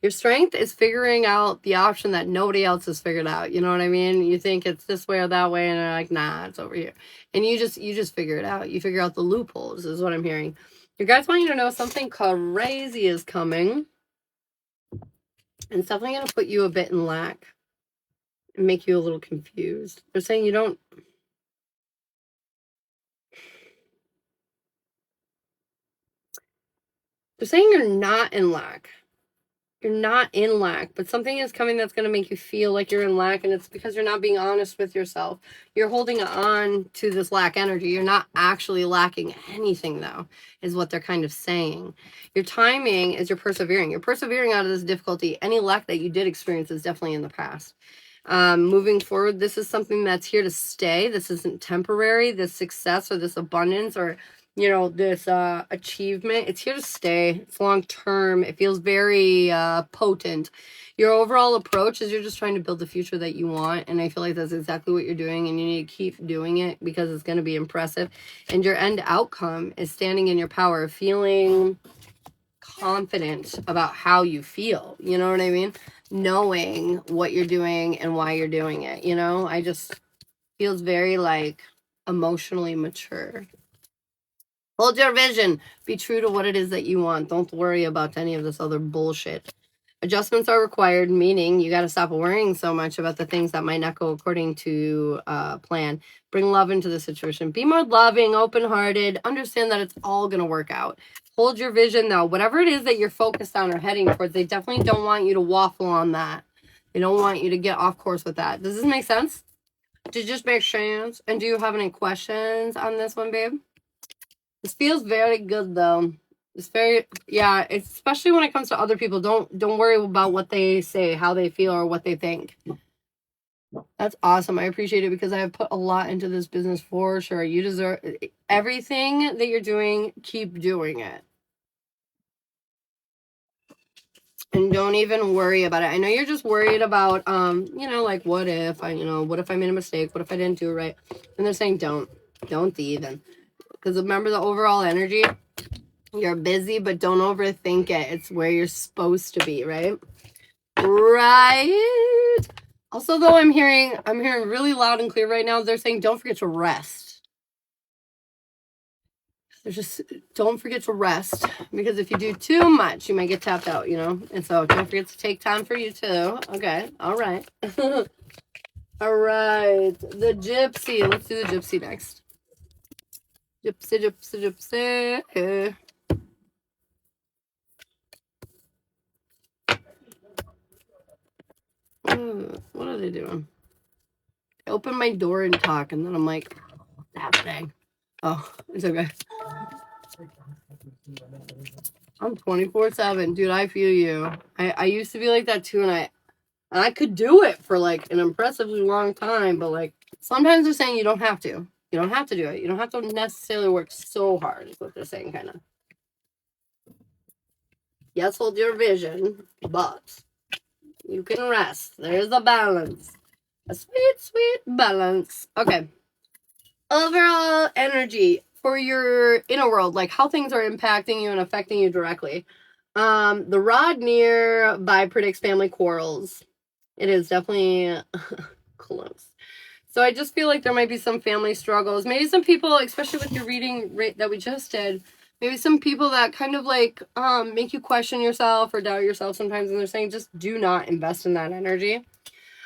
Your strength is figuring out the option that nobody else has figured out. You know what I mean? You think it's this way or that way, and they're like, nah, it's over here. And you just figure it out. You figure out the loopholes, is what I'm hearing. Your guys want you to know something crazy is coming. And it's definitely going to put you a bit in lack and make you a little confused. They're saying you don't. They're saying you're not in lack. You're not in lack, but something is coming that's going to make you feel like you're in lack, and it's because you're not being honest with yourself. You're holding on to this lack energy. You're not actually lacking anything, though, is what they're kind of saying. Your timing is you're persevering. You're persevering out of this difficulty. Any lack that you did experience is definitely in the past. Moving forward, this is something that's here to stay. This isn't temporary. This success or this abundance or this achievement, it's here to stay. It's long term. It feels very potent. Your overall approach is you're just trying to build the future that you want, and I feel like that's exactly what you're doing, and you need to keep doing it because it's going to be impressive. And your end outcome is standing in your power, feeling confident about how you feel. You know what I mean? Knowing what you're doing and why you're doing it. I just feels very like emotionally mature. Hold your vision. Be true to what it is that you want. Don't worry about any of this other bullshit. Adjustments are required, meaning you got to stop worrying so much about the things that might not go according to plan. Bring love into the situation. Be more loving, open-hearted. Understand that it's all going to work out. Hold your vision, though. Whatever it is that you're focused on or heading towards, they definitely don't want you to waffle on that. They don't want you to get off course with that. Does this make sense? Does it just make sense? And do you have any questions on this one, babe? This feels very good, though. It's very, yeah, it's, especially when it comes to other people. Don't worry about what they say, how they feel, or what they think. That's awesome. I appreciate it because I have put a lot into this business for sure. You deserve everything that you're doing. Keep doing it. And don't even worry about it. I know you're just worried about, like, what if I made a mistake? What if I didn't do it right? And they're saying, don't even. Because remember the overall energy, you're busy, but don't overthink it. It's where you're supposed to be, right? Right. Also, though, I'm hearing really loud and clear right now. They're saying, don't forget to rest. Just don't forget to rest, because if you do too much, you might get tapped out, and so don't forget to take time for you too. Okay. All right. All right, the gypsy. Let's do the gypsy next. Gypsy. What are they doing? I open my door and talk, and then I'm like, what's happening? Oh, it's okay. I'm 24/7, dude. I feel you. I used to be like that too, and I could do it for like an impressively long time, but like sometimes they're saying you don't have to. You don't have to do it. You don't have to necessarily work so hard, is what they're saying, kind of. Yes, hold your vision, but you can rest. There's a balance. A sweet, sweet balance. Okay. Overall energy for your inner world, like how things are impacting you and affecting you directly. The rod nearby predicts family quarrels. It is definitely close. So I just feel like there might be some family struggles. Maybe some people, especially with your reading that we just did, maybe some people that kind of like make you question yourself or doubt yourself sometimes, and they're saying just do not invest in that energy.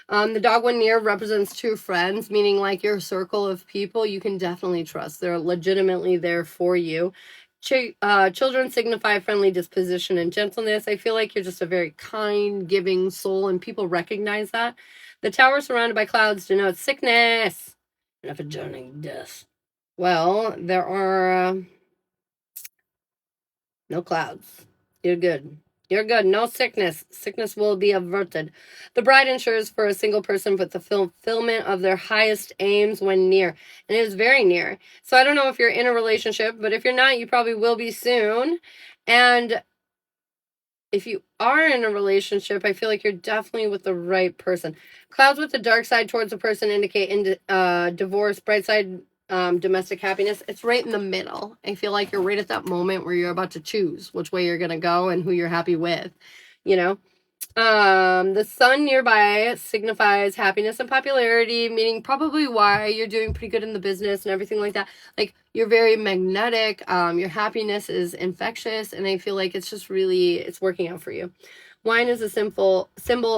The dog one near represents two friends, meaning like your circle of people you can definitely trust. They're legitimately there for you. Children signify friendly disposition and gentleness. I feel like you're just a very kind, giving soul, and people recognize that. The tower surrounded by clouds denotes sickness and a adjourning death. Well, there are no clouds. You're good. You're good. No sickness. Sickness will be averted. The bride ensures for a single person with the fulfillment of their highest aims when near. And it is very near. So I don't know if you're in a relationship, but if you're not, you probably will be soon. And if you are in a relationship, I feel like you're definitely with the right person. Clouds with the dark side towards a person indicate divorce. Bright side, domestic happiness. It's right in the middle. I feel like you're right at that moment where you're about to choose which way you're going to go and who you're happy with, The sun nearby signifies happiness and popularity, meaning probably why you're doing pretty good in the business and everything like that. Like, you're very magnetic. Your happiness is infectious, and I feel like it's just really, it's working out for you. Wine is a symbol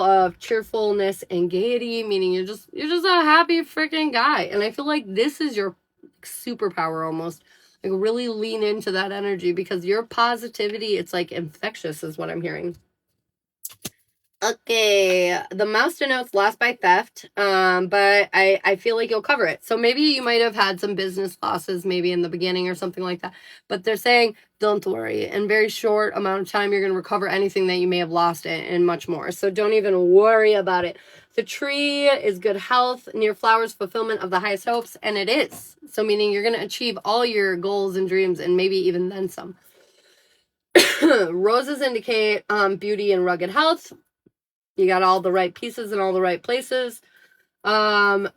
of cheerfulness and gaiety, meaning you're just a happy freaking guy. And I feel like this is your superpower almost. Like, really lean into that energy, because your positivity, it's like infectious is what I'm hearing. Okay, the mouse denotes loss by theft, but I feel like you'll cover it. So maybe you might have had some business losses maybe in the beginning or something like that. But they're saying, don't worry. In very short amount of time, you're going to recover anything that you may have lost and much more. So don't even worry about it. The tree is good health, near flowers, fulfillment of the highest hopes, and it is. So meaning you're going to achieve all your goals and dreams, and maybe even then some. Roses indicate beauty and rugged health. You got all the right pieces in all the right places. Okay,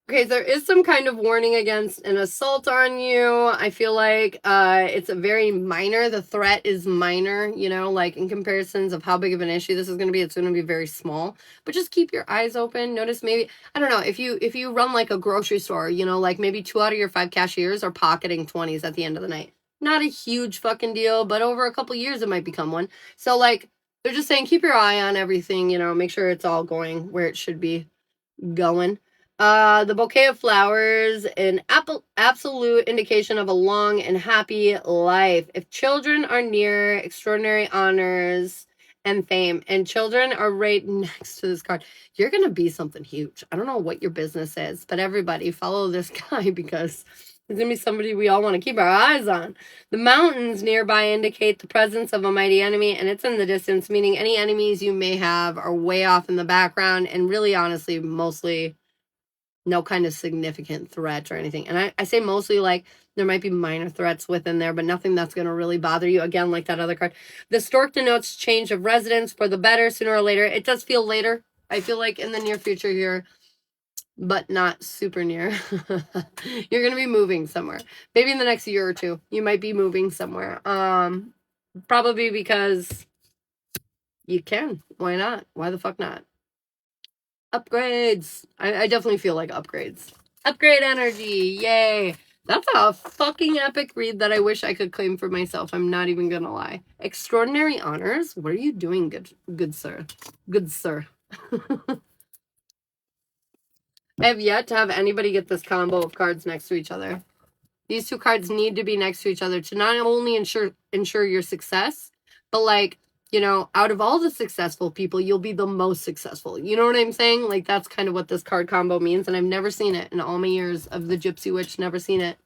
there is some kind of warning against an assault on you. I feel like it's a very minor. The threat is minor, like in comparisons of how big of an issue this is going to be. It's going to be very small. But just keep your eyes open. Notice maybe, I don't know, if you run like a grocery store, like maybe 2 out of your 5 cashiers are pocketing 20s at the end of the night. Not a huge fucking deal, but over a couple years it might become one. So like, they're just saying keep your eye on everything, make sure it's all going where it should be going. The bouquet of flowers, an absolute indication of a long and happy life. If children are near, extraordinary honors and fame, and children are right next to this card, you're going to be something huge. I don't know what your business is, but everybody follow this guy, because there's going to be somebody we all want to keep our eyes on. The mountains nearby indicate the presence of a mighty enemy, and it's in the distance, meaning any enemies you may have are way off in the background, and really, honestly, mostly no kind of significant threat or anything. And I say mostly like there might be minor threats within there, but nothing that's going to really bother you. Again, like that other card. The stork denotes change of residence for the better sooner or later. It does feel later. I feel like in the near future here, but not super near. You're going to be moving somewhere. Maybe in the next year or two, you might be moving somewhere. Probably because you can. Why not? Why the fuck not? Upgrades. I definitely feel like upgrades. Upgrade energy. Yay. That's a fucking epic read that I wish I could claim for myself. I'm not even gonna lie. Extraordinary honors? What are you doing, good sir? Good sir. I have yet to have anybody get this combo of cards next to each other. These two cards need to be next to each other to not only ensure your success, but like, you know, out of all the successful people, you'll be the most successful. You know what I'm saying? Like, that's kind of what this card combo means. And I've never seen it in all my years of the Gypsy Witch. Never seen it.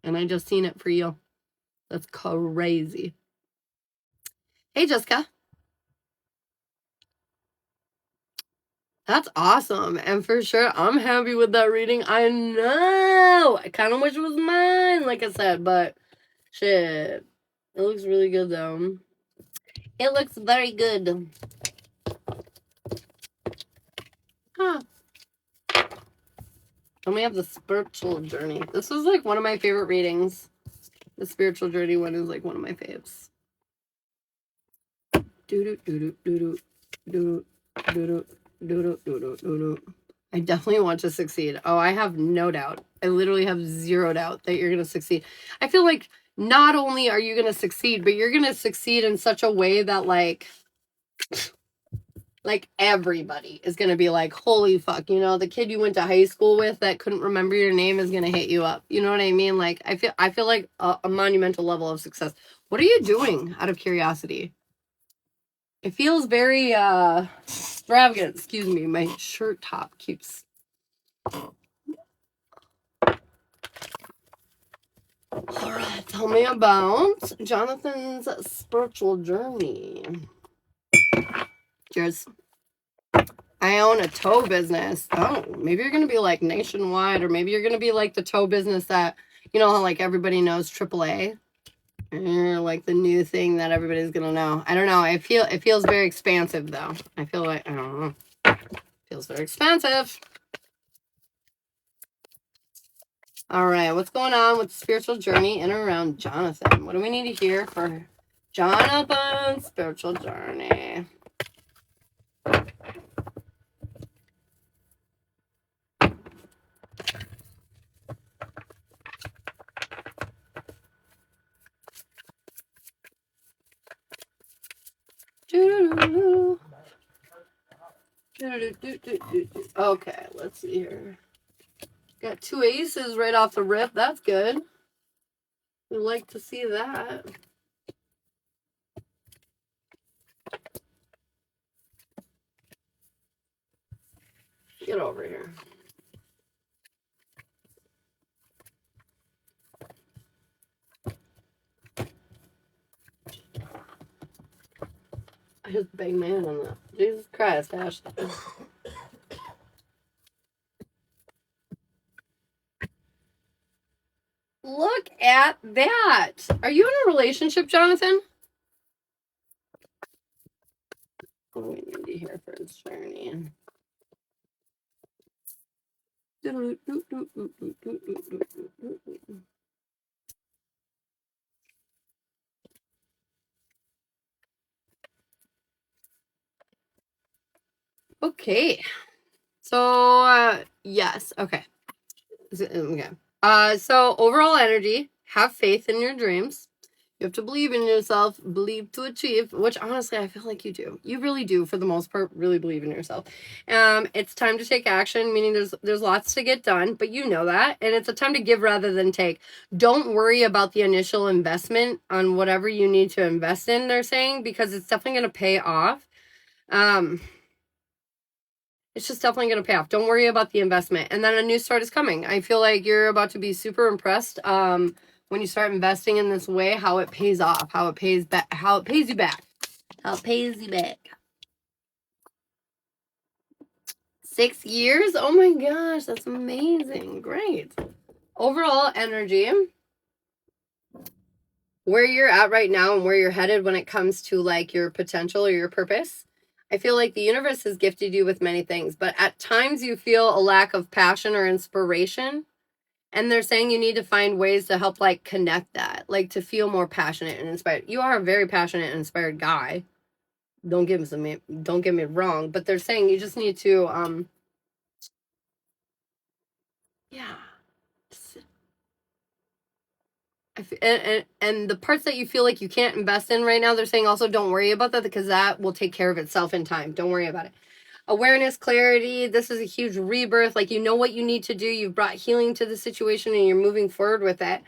And I just seen it for you. That's crazy. Hey, Jessica. That's awesome. And for sure, I'm happy with that reading. I know. I kind of wish it was mine, like I said. But shit. It looks really good, though. It looks very good. Huh. And we have the spiritual journey. This was like one of my favorite readings. The spiritual journey one is like one of my faves. I definitely want to succeed. Oh, I have no doubt. I literally have zero doubt that you're going to succeed. I feel like not only are you going to succeed, but you're going to succeed in such a way that like everybody is going to be like, holy fuck, you know, the kid you went to high school with that couldn't remember your name is going to hit you up. You know what I mean? Like, I feel like a monumental level of success. What are you doing, out of curiosity? It feels very extravagant. Excuse me, my shirt top keeps... All right, tell me about Jonathan's spiritual journey. Cheers. I own a toe business. Oh, maybe you're going to be like nationwide, or maybe you're going to be like the toe business that, you know, how like everybody knows AAA. Or like the new thing that everybody's going to know. I don't know. It feels very expansive though. I feel like, I don't know. It feels very expansive. All right. What's going on with the spiritual journey in and around Jonathan? What do we need to hear for Jonathan's spiritual journey? Okay, let's see here. Got two aces right off the rip. That's good. We like to see that. Get over here. I just banged my head on that. Jesus Christ, Ashley. Look at that. Are you in a relationship, Jonathan? What do we need to hear for his journey? Okay. So, yes. Okay. Okay. So overall energy, have faith in your dreams. You have to believe in yourself, believe to achieve, which honestly, I feel like you do. You really do, for the most part, really believe in yourself. It's time to take action, meaning there's lots to get done, but you know that. And it's a time to give rather than take. Don't worry about the initial investment on whatever you need to invest in, they're saying, because it's definitely going to pay off. It's just definitely going to pay off. Don't worry about the investment. And then a new start is coming. I feel like you're about to be super impressed when you start investing in this way, how it pays off, how it pays back, how it pays you back. How it pays you back. 6 years? Oh my gosh, that's amazing. Great. Overall energy, where you're at right now and where you're headed when it comes to like your potential or your purpose. I feel like the universe has gifted you with many things, but at times you feel a lack of passion or inspiration. And they're saying you need to find ways to help like connect that, like to feel more passionate and inspired. You are a very passionate and inspired guy. Don't get me wrong, but they're saying you just need to yeah. And the parts that you feel like you can't invest in right now, they're saying also don't worry about that because that will take care of itself in time. Don't worry about it. Awareness, clarity, this is a huge rebirth. Like, you know what you need to do. You've brought healing to the situation and you're moving forward with it.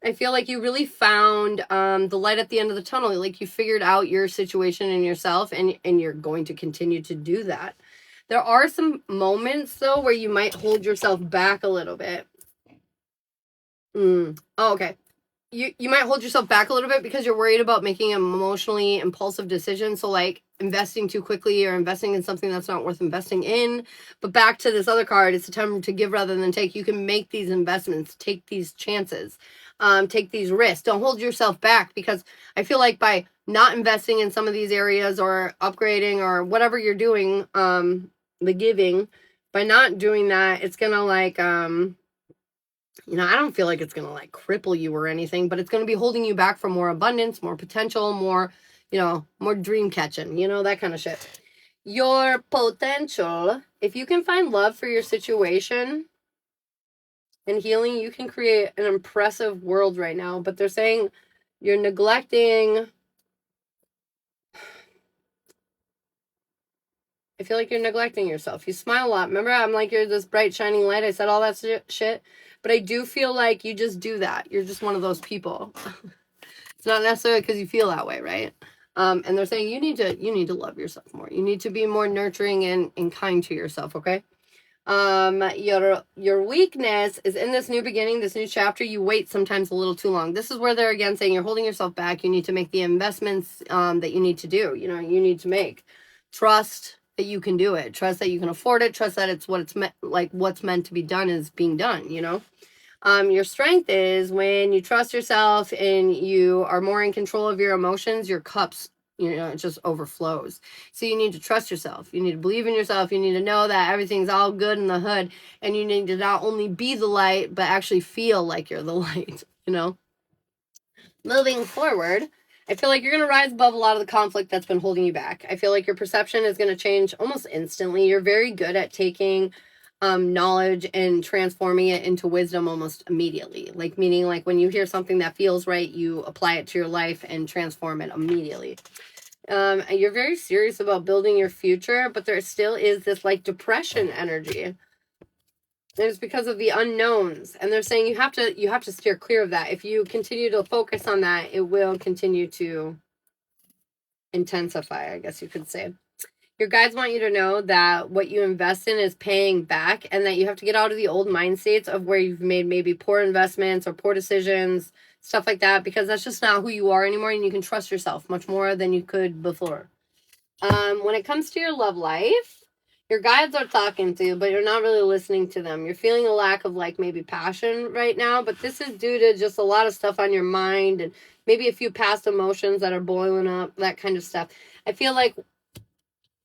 I feel like you really found the light at the end of the tunnel. Like, you figured out your situation and yourself, and you're going to continue to do that. There are some moments, though, where you might hold yourself back a little bit. Oh, okay. You might hold yourself back a little bit because you're worried about making an emotionally impulsive decision. So like investing too quickly or investing in something that's not worth investing in. But back to this other card, it's a time to give rather than take. You can make these investments, take these chances, take these risks. Don't hold yourself back, because I feel like by not investing in some of these areas or upgrading or whatever you're doing, the giving, by not doing that, it's gonna like I don't feel like it's going to like cripple you or anything, but it's going to be holding you back from more abundance, more potential, more, more dream catching, that kind of shit. Your potential, if you can find love for your situation and healing, you can create an impressive world right now. But they're saying you're neglecting. I feel like you're neglecting yourself. You smile a lot. Remember, I'm like, you're this bright, shining light. I said all that shit. But I do feel like you just do that. You're just one of those people. It's not necessarily because you feel that way, right? And they're saying you need to love yourself more. You need to be more nurturing and kind to yourself, okay? Your weakness is in this new beginning, this new chapter. You wait sometimes a little too long. This is where they're again saying you're holding yourself back. You need to make the investments that you need to do. You need to make. Trust that you can do it. Trust that you can afford it. Trust that it's what's meant to be done is being done. Your strength is when you trust yourself and you are more in control of your emotions. Your cups, it just overflows. So you need to trust yourself. You need to believe in yourself. You need to know that everything's all good in the hood, and you need to not only be the light, but actually feel like you're the light. Moving forward, I feel like you're going to rise above a lot of the conflict that's been holding you back. I feel like your perception is going to change almost instantly. You're very good at taking knowledge and transforming it into wisdom almost immediately. Like, meaning like when you hear something that feels right, you apply it to your life and transform it immediately. You're very serious about building your future, but there still is this like depression energy. It's because of the unknowns, and they're saying you have to steer clear of that. If you continue to focus on that, it will continue to intensify, I guess you could say. Your guides want you to know that what you invest in is paying back, and that you have to get out of the old mind states of where you've made maybe poor investments or poor decisions, stuff like that, because that's just not who you are anymore, and you can trust yourself much more than you could before. When it comes to your love life, your guides are talking to you, but you're not really listening to them. You're feeling a lack of like maybe passion right now, but this is due to just a lot of stuff on your mind and maybe a few past emotions that are boiling up, that kind of stuff. I feel like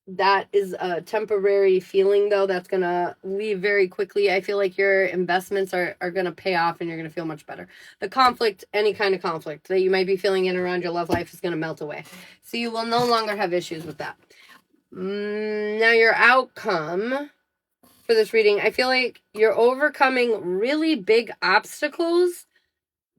that is a temporary feeling, though, that's going to leave very quickly. I feel like your investments are going to pay off and you're going to feel much better. The conflict, any kind of conflict that you might be feeling in around your love life, is going to melt away. So you will no longer have issues with that. Now your outcome for this reading, I feel like you're overcoming really big obstacles,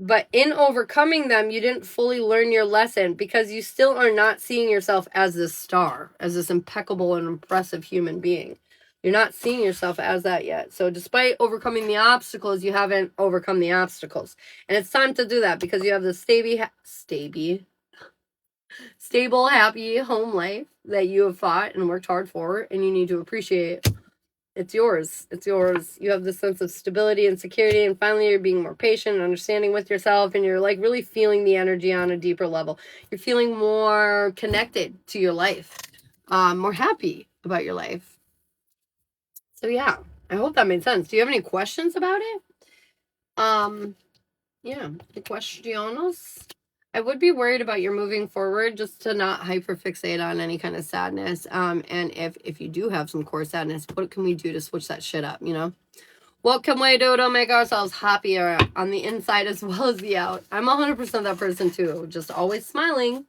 but in overcoming them, you didn't fully learn your lesson because you still are not seeing yourself as this star, as this impeccable and impressive human being. You're not seeing yourself as that yet. So despite overcoming the obstacles, you haven't overcome the obstacles. And it's time to do that because you have this stable, happy home life that you have fought and worked hard for, and you need to appreciate. It's yours. It's yours. You have this sense of stability and security, and finally you're being more patient and understanding with yourself, and you're like really feeling the energy on a deeper level. You're feeling more connected to your life, more happy about your life. So yeah, I hope that made sense. Do you have any questions about it? Yeah, the questions. I would be worried about your moving forward, just to not hyperfixate on any kind of sadness. And if you do have some core sadness, what can we do to switch that shit up, you know? What can we do to make ourselves happier on the inside as well as the out? I'm 100% that person too, just always smiling,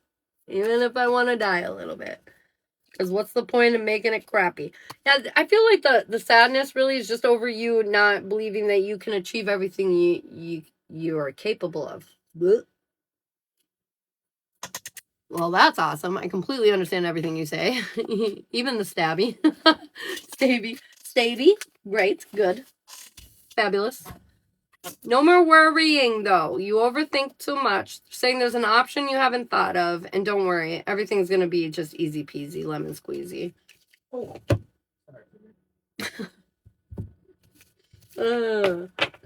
even if I want to die a little bit. Because what's the point of making it crappy? Yeah, I feel like the sadness really is just over you not believing that you can achieve everything you are capable of. Blech. Well, that's awesome. I completely understand everything you say. Even the stabby. Stabby. Great. Good. Fabulous. No more worrying, though. You overthink too much. Saying there's an option you haven't thought of, and don't worry. Everything's going to be just easy peasy, lemon squeezy. Oh,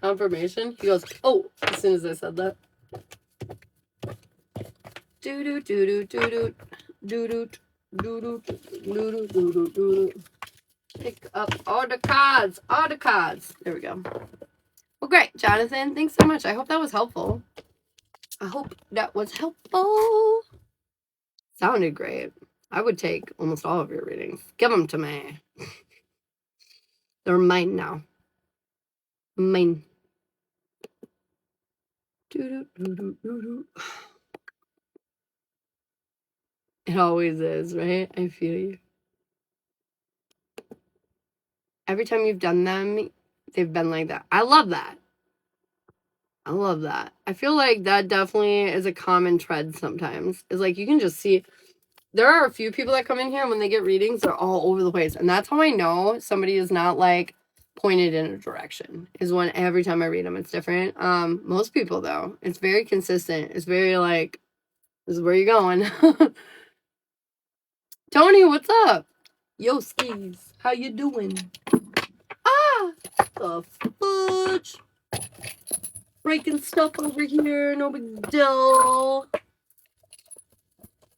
Confirmation. He goes, oh, as soon as I said that. Do do do do do do do do do do do. Pick up all the cards. All the cards. There we go. Well, great, Jonathan. Thanks so much. I hope that was helpful. I hope that was helpful. Sounded great. I would take almost all of your readings. Give them to me. They're mine now. Mine. Do do do do do. It always is, right? I feel you. Every time you've done them, they've been like that. I love that. I love that. I feel like that definitely is a common thread sometimes. It's like you can just see. There are a few people that come in here and when they get readings, they're all over the place. And that's how I know somebody is not like pointed in a direction. Is when every time I read them, it's different. Most people though, it's very consistent. It's very like, this is where you're going. Tony, what's up? Yo, skis, how you doing? Ah, the fudge. Breaking stuff over here, no big deal.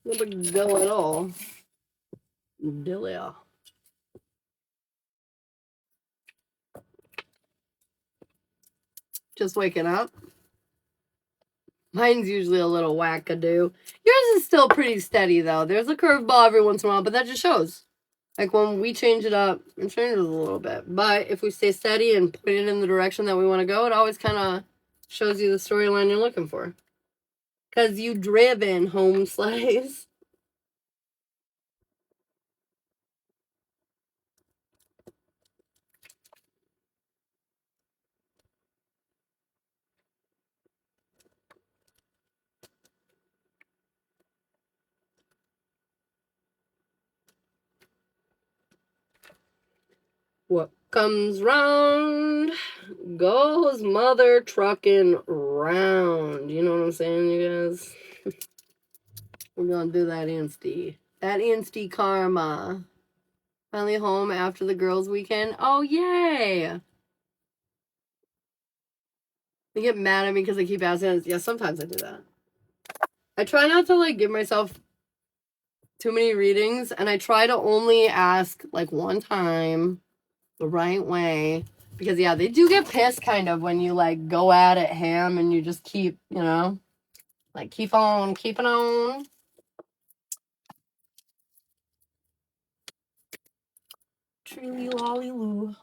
No big deal at all. Delia. Just waking up. Mine's usually a little wackadoo. Yours is still pretty steady though. There's a curveball every once in a while, but that just shows. Like when we change it up, it changes a little bit. But if we stay steady and point it in the direction that we want to go, it always kind of shows you the storyline you're looking for. Because you driven, home slice. What comes round goes mother trucking round. You know what I'm saying, you guys? We're gonna do that insty. That insty karma. Finally home after the girls' weekend. Oh, yay! They get mad at me because I keep asking. Yeah, sometimes I do that. I try not to like give myself too many readings, and I try to only ask like one time the right way. Because yeah, they do get pissed kind of when you like go at it ham and you just keep, you know, like keep on keeping on. Truly lolly loo.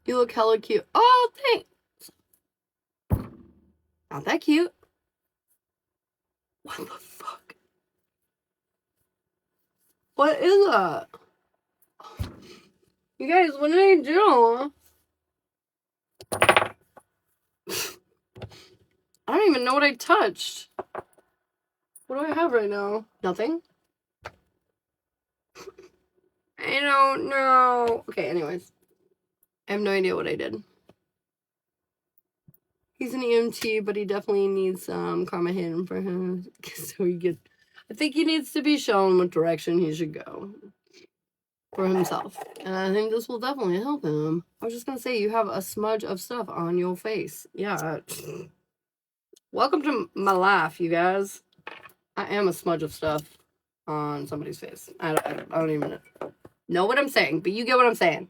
You look hella cute. Oh, thanks. Not that cute. What the fuck? What is that? You guys, what did I do? I don't even know what I touched. What do I have right now? Nothing? I don't know. Okay, anyways. I have no idea what I did. He's an EMT, but he definitely needs karma hidden for him. So he get. I think he needs to be shown what direction he should go for himself. And I think this will definitely help him. I was just gonna say, you have a smudge of stuff on your face. Yeah. Welcome to my life, you guys. I am a smudge of stuff on somebody's face. I don't even know what I'm saying, but you get what I'm saying.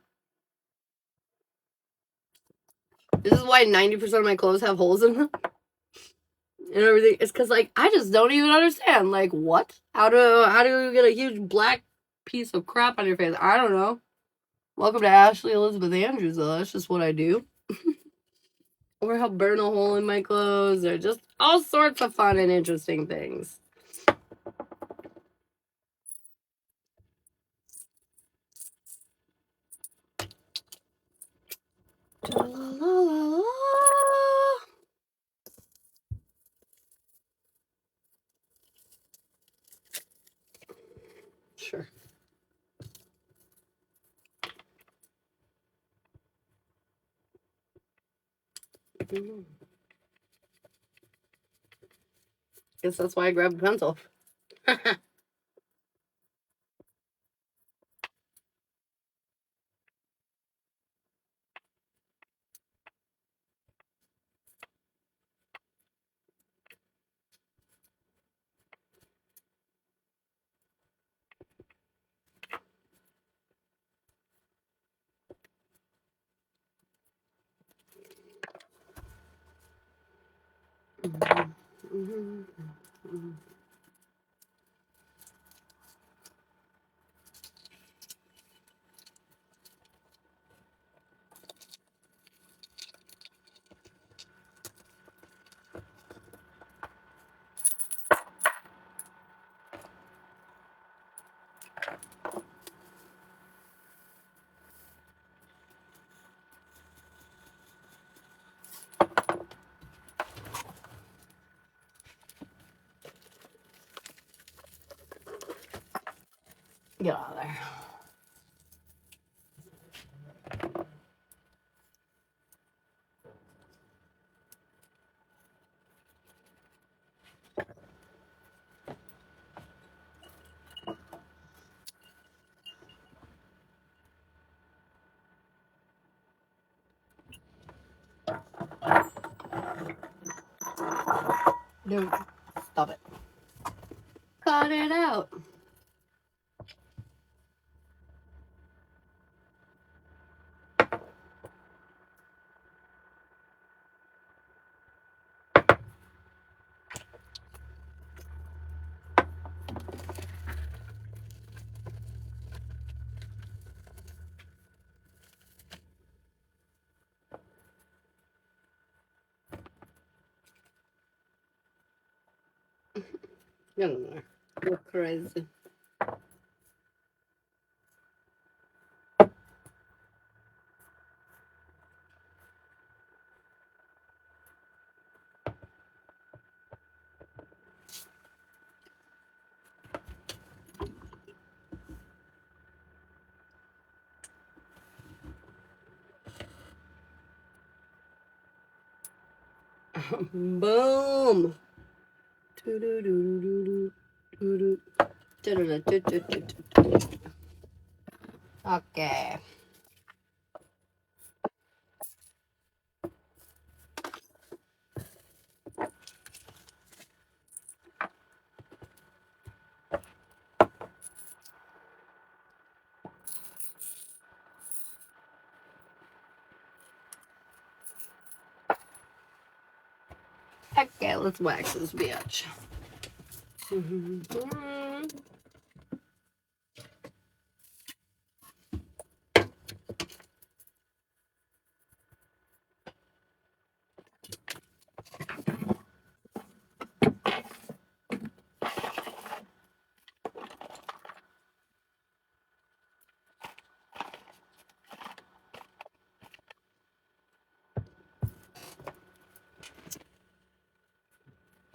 This is why 90% of my clothes have holes in them. And everything. It's because, like, I just don't even understand. Like, what? How do you get a huge black piece of crap on your face? I don't know. Welcome to Ashley Elizabeth Andrews, though. That's just what I do. Or help burn a hole in my clothes, or just all sorts of fun and interesting things. La, la, la, la. Sure. Guess that's why I grabbed a pencil. Get out of there. Dude, stop it. Cut it out. Get in there. You're crazy. Boom. Okay. Okay, let's wax this bitch.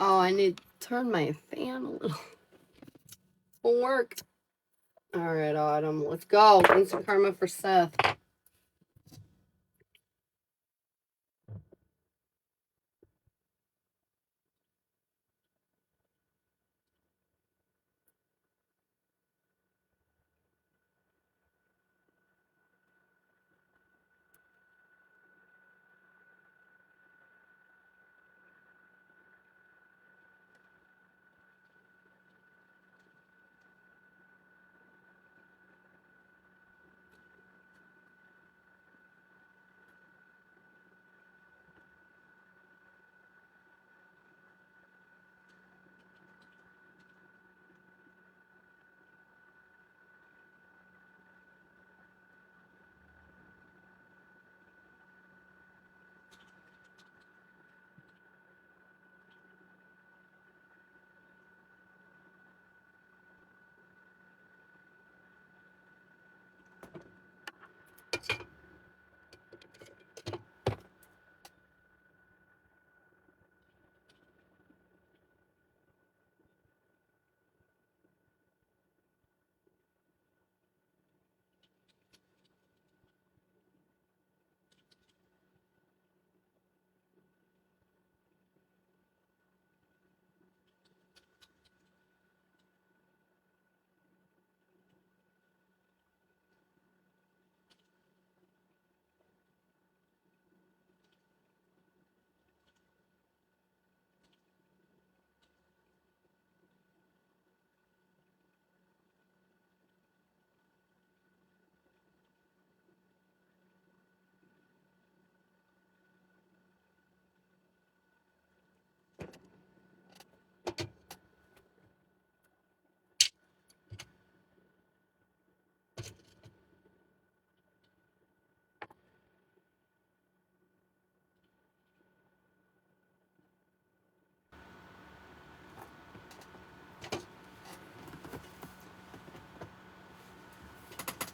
Oh, I need to turn my fan a little. Won't work. All right, Autumn. Let's go. Instant karma for Seth.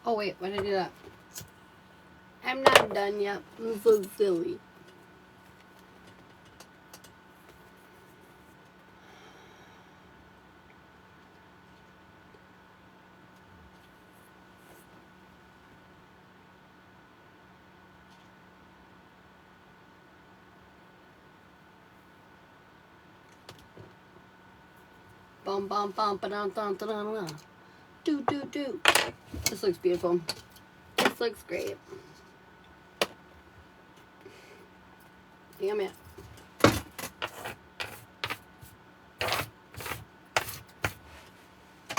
Oh, wait. Why did I do that? I'm not done yet. I'm so silly. Bum, bum, bum, ba-dum, dum, da-dum, dum. Do, do, do. This looks beautiful. This looks great. Damn it.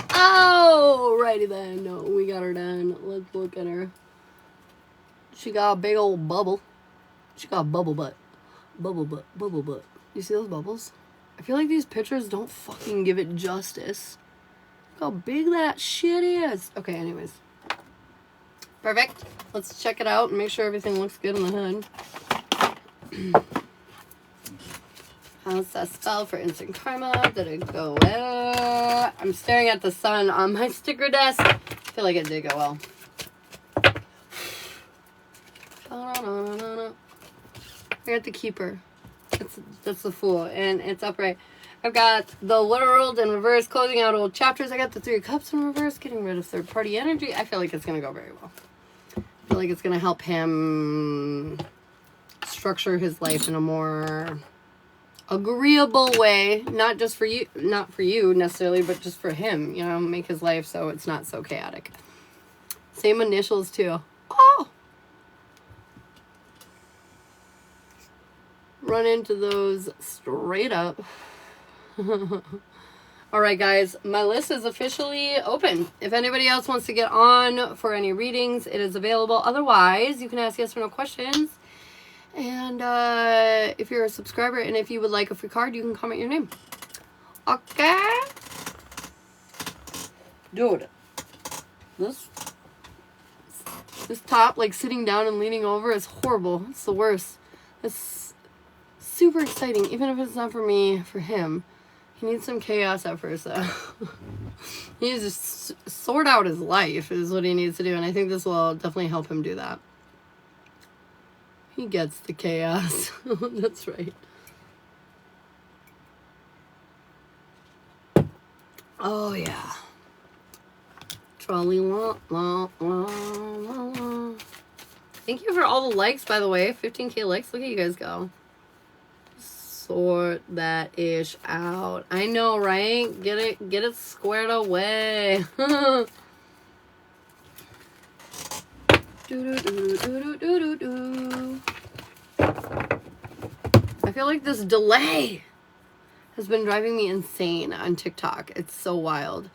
Alrighty then. No, we got her done. Let's look at her. She got a big old bubble. She got a bubble butt. Bubble butt. Bubble butt. You see those bubbles? I feel like these pictures don't fucking give it justice. Look how big that shit is. Okay, anyways. Perfect. Let's check it out and make sure everything looks good in the hood. How's that spell for instant karma? Did it go well? I'm staring at the sun on my sticker desk. I feel like it did go well. I got the keeper. That's the fool, and it's upright. I've got the world in reverse, closing out old chapters. I got the 3 of cups in reverse, getting rid of third-party energy. I feel like it's going to go very well. I feel like it's going to help him structure his life in a more agreeable way, not just for you, not for you necessarily, but just for him, you know, make his life so it's not so chaotic. Same initials too. Oh! Run into those straight up. Alright guys, my list is officially open. If anybody else wants to get on for any readings, it is available. Otherwise, you can ask yes or no questions. And if you're a subscriber and if you would like a free card, you can comment your name. Okay? Dude. This top, like sitting down and leaning over, is horrible. It's the worst. It's super exciting, even if it's not for me, for him. He needs some chaos at first, though. He needs to sort out his life, is what he needs to do. And I think this will definitely help him do that. He gets the chaos. That's right. Oh, yeah. trolley. La, la, la, la, la. Thank you for all the likes, by the way. 15K likes. Look at you guys go. Sort that ish out. I know, right? Get it squared away. I feel like this delay has been driving me insane on TikTok. It's so wild.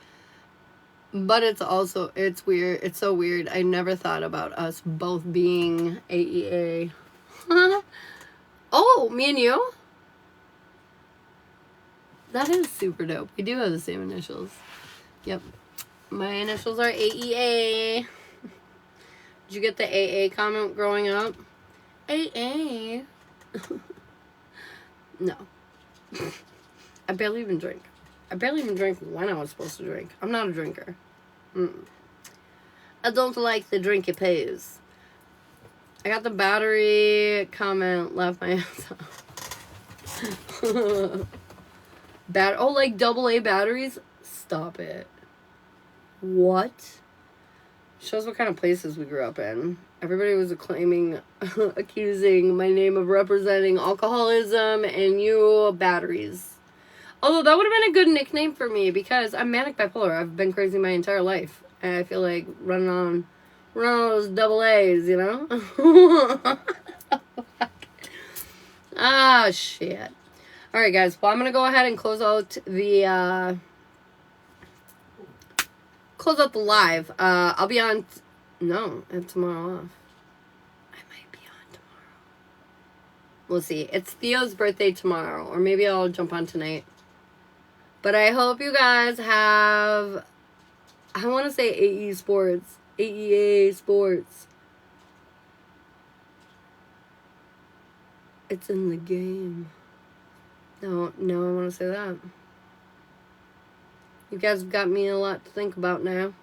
But it's weird. It's so weird. I never thought about us both being AEA. Oh, me and you? That is super dope. We do have the same initials. Yep. My initials are AEA. Did you get the AA comment growing up? AA. No. I barely even drink. I barely even drank when I was supposed to drink. I'm not a drinker. I don't like the drinky poos. I got the battery comment, left my ass off. Oh, like AA batteries? Stop it. What? Shows what kind of places we grew up in. Everybody was accusing my name of representing alcoholism and you batteries. Although that would have been a good nickname for me because I'm manic bipolar. I've been crazy my entire life. And I feel like running on those AA's, you know? Ah, shit. Alright, guys. Well, I'm going to go ahead and close out the live. I'll be on... No, I have tomorrow off. I might be on tomorrow. We'll see. It's Theo's birthday tomorrow. Or maybe I'll jump on tonight. But I hope you guys have... I want to say AE Sports. AEA Sports. It's in the game. No, I want to say that. You guys have got me a lot to think about now.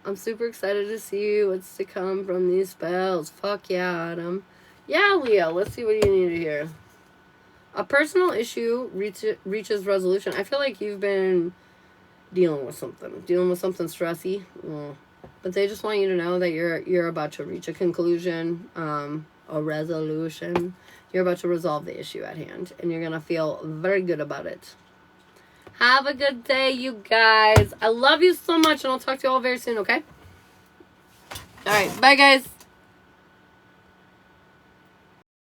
I'm super excited to see what's to come from these spells. Fuck yeah, Adam. Yeah, Leo, let's see what you need to hear. A personal issue reaches resolution. I feel like you've been dealing with something stressy. But they just want you to know that you're about to reach a conclusion, a resolution. You're about to resolve the issue at hand, and you're gonna feel very good about it. Have a good day, you guys. I love you so much, and I'll talk to you all very soon, okay? All right, bye, guys.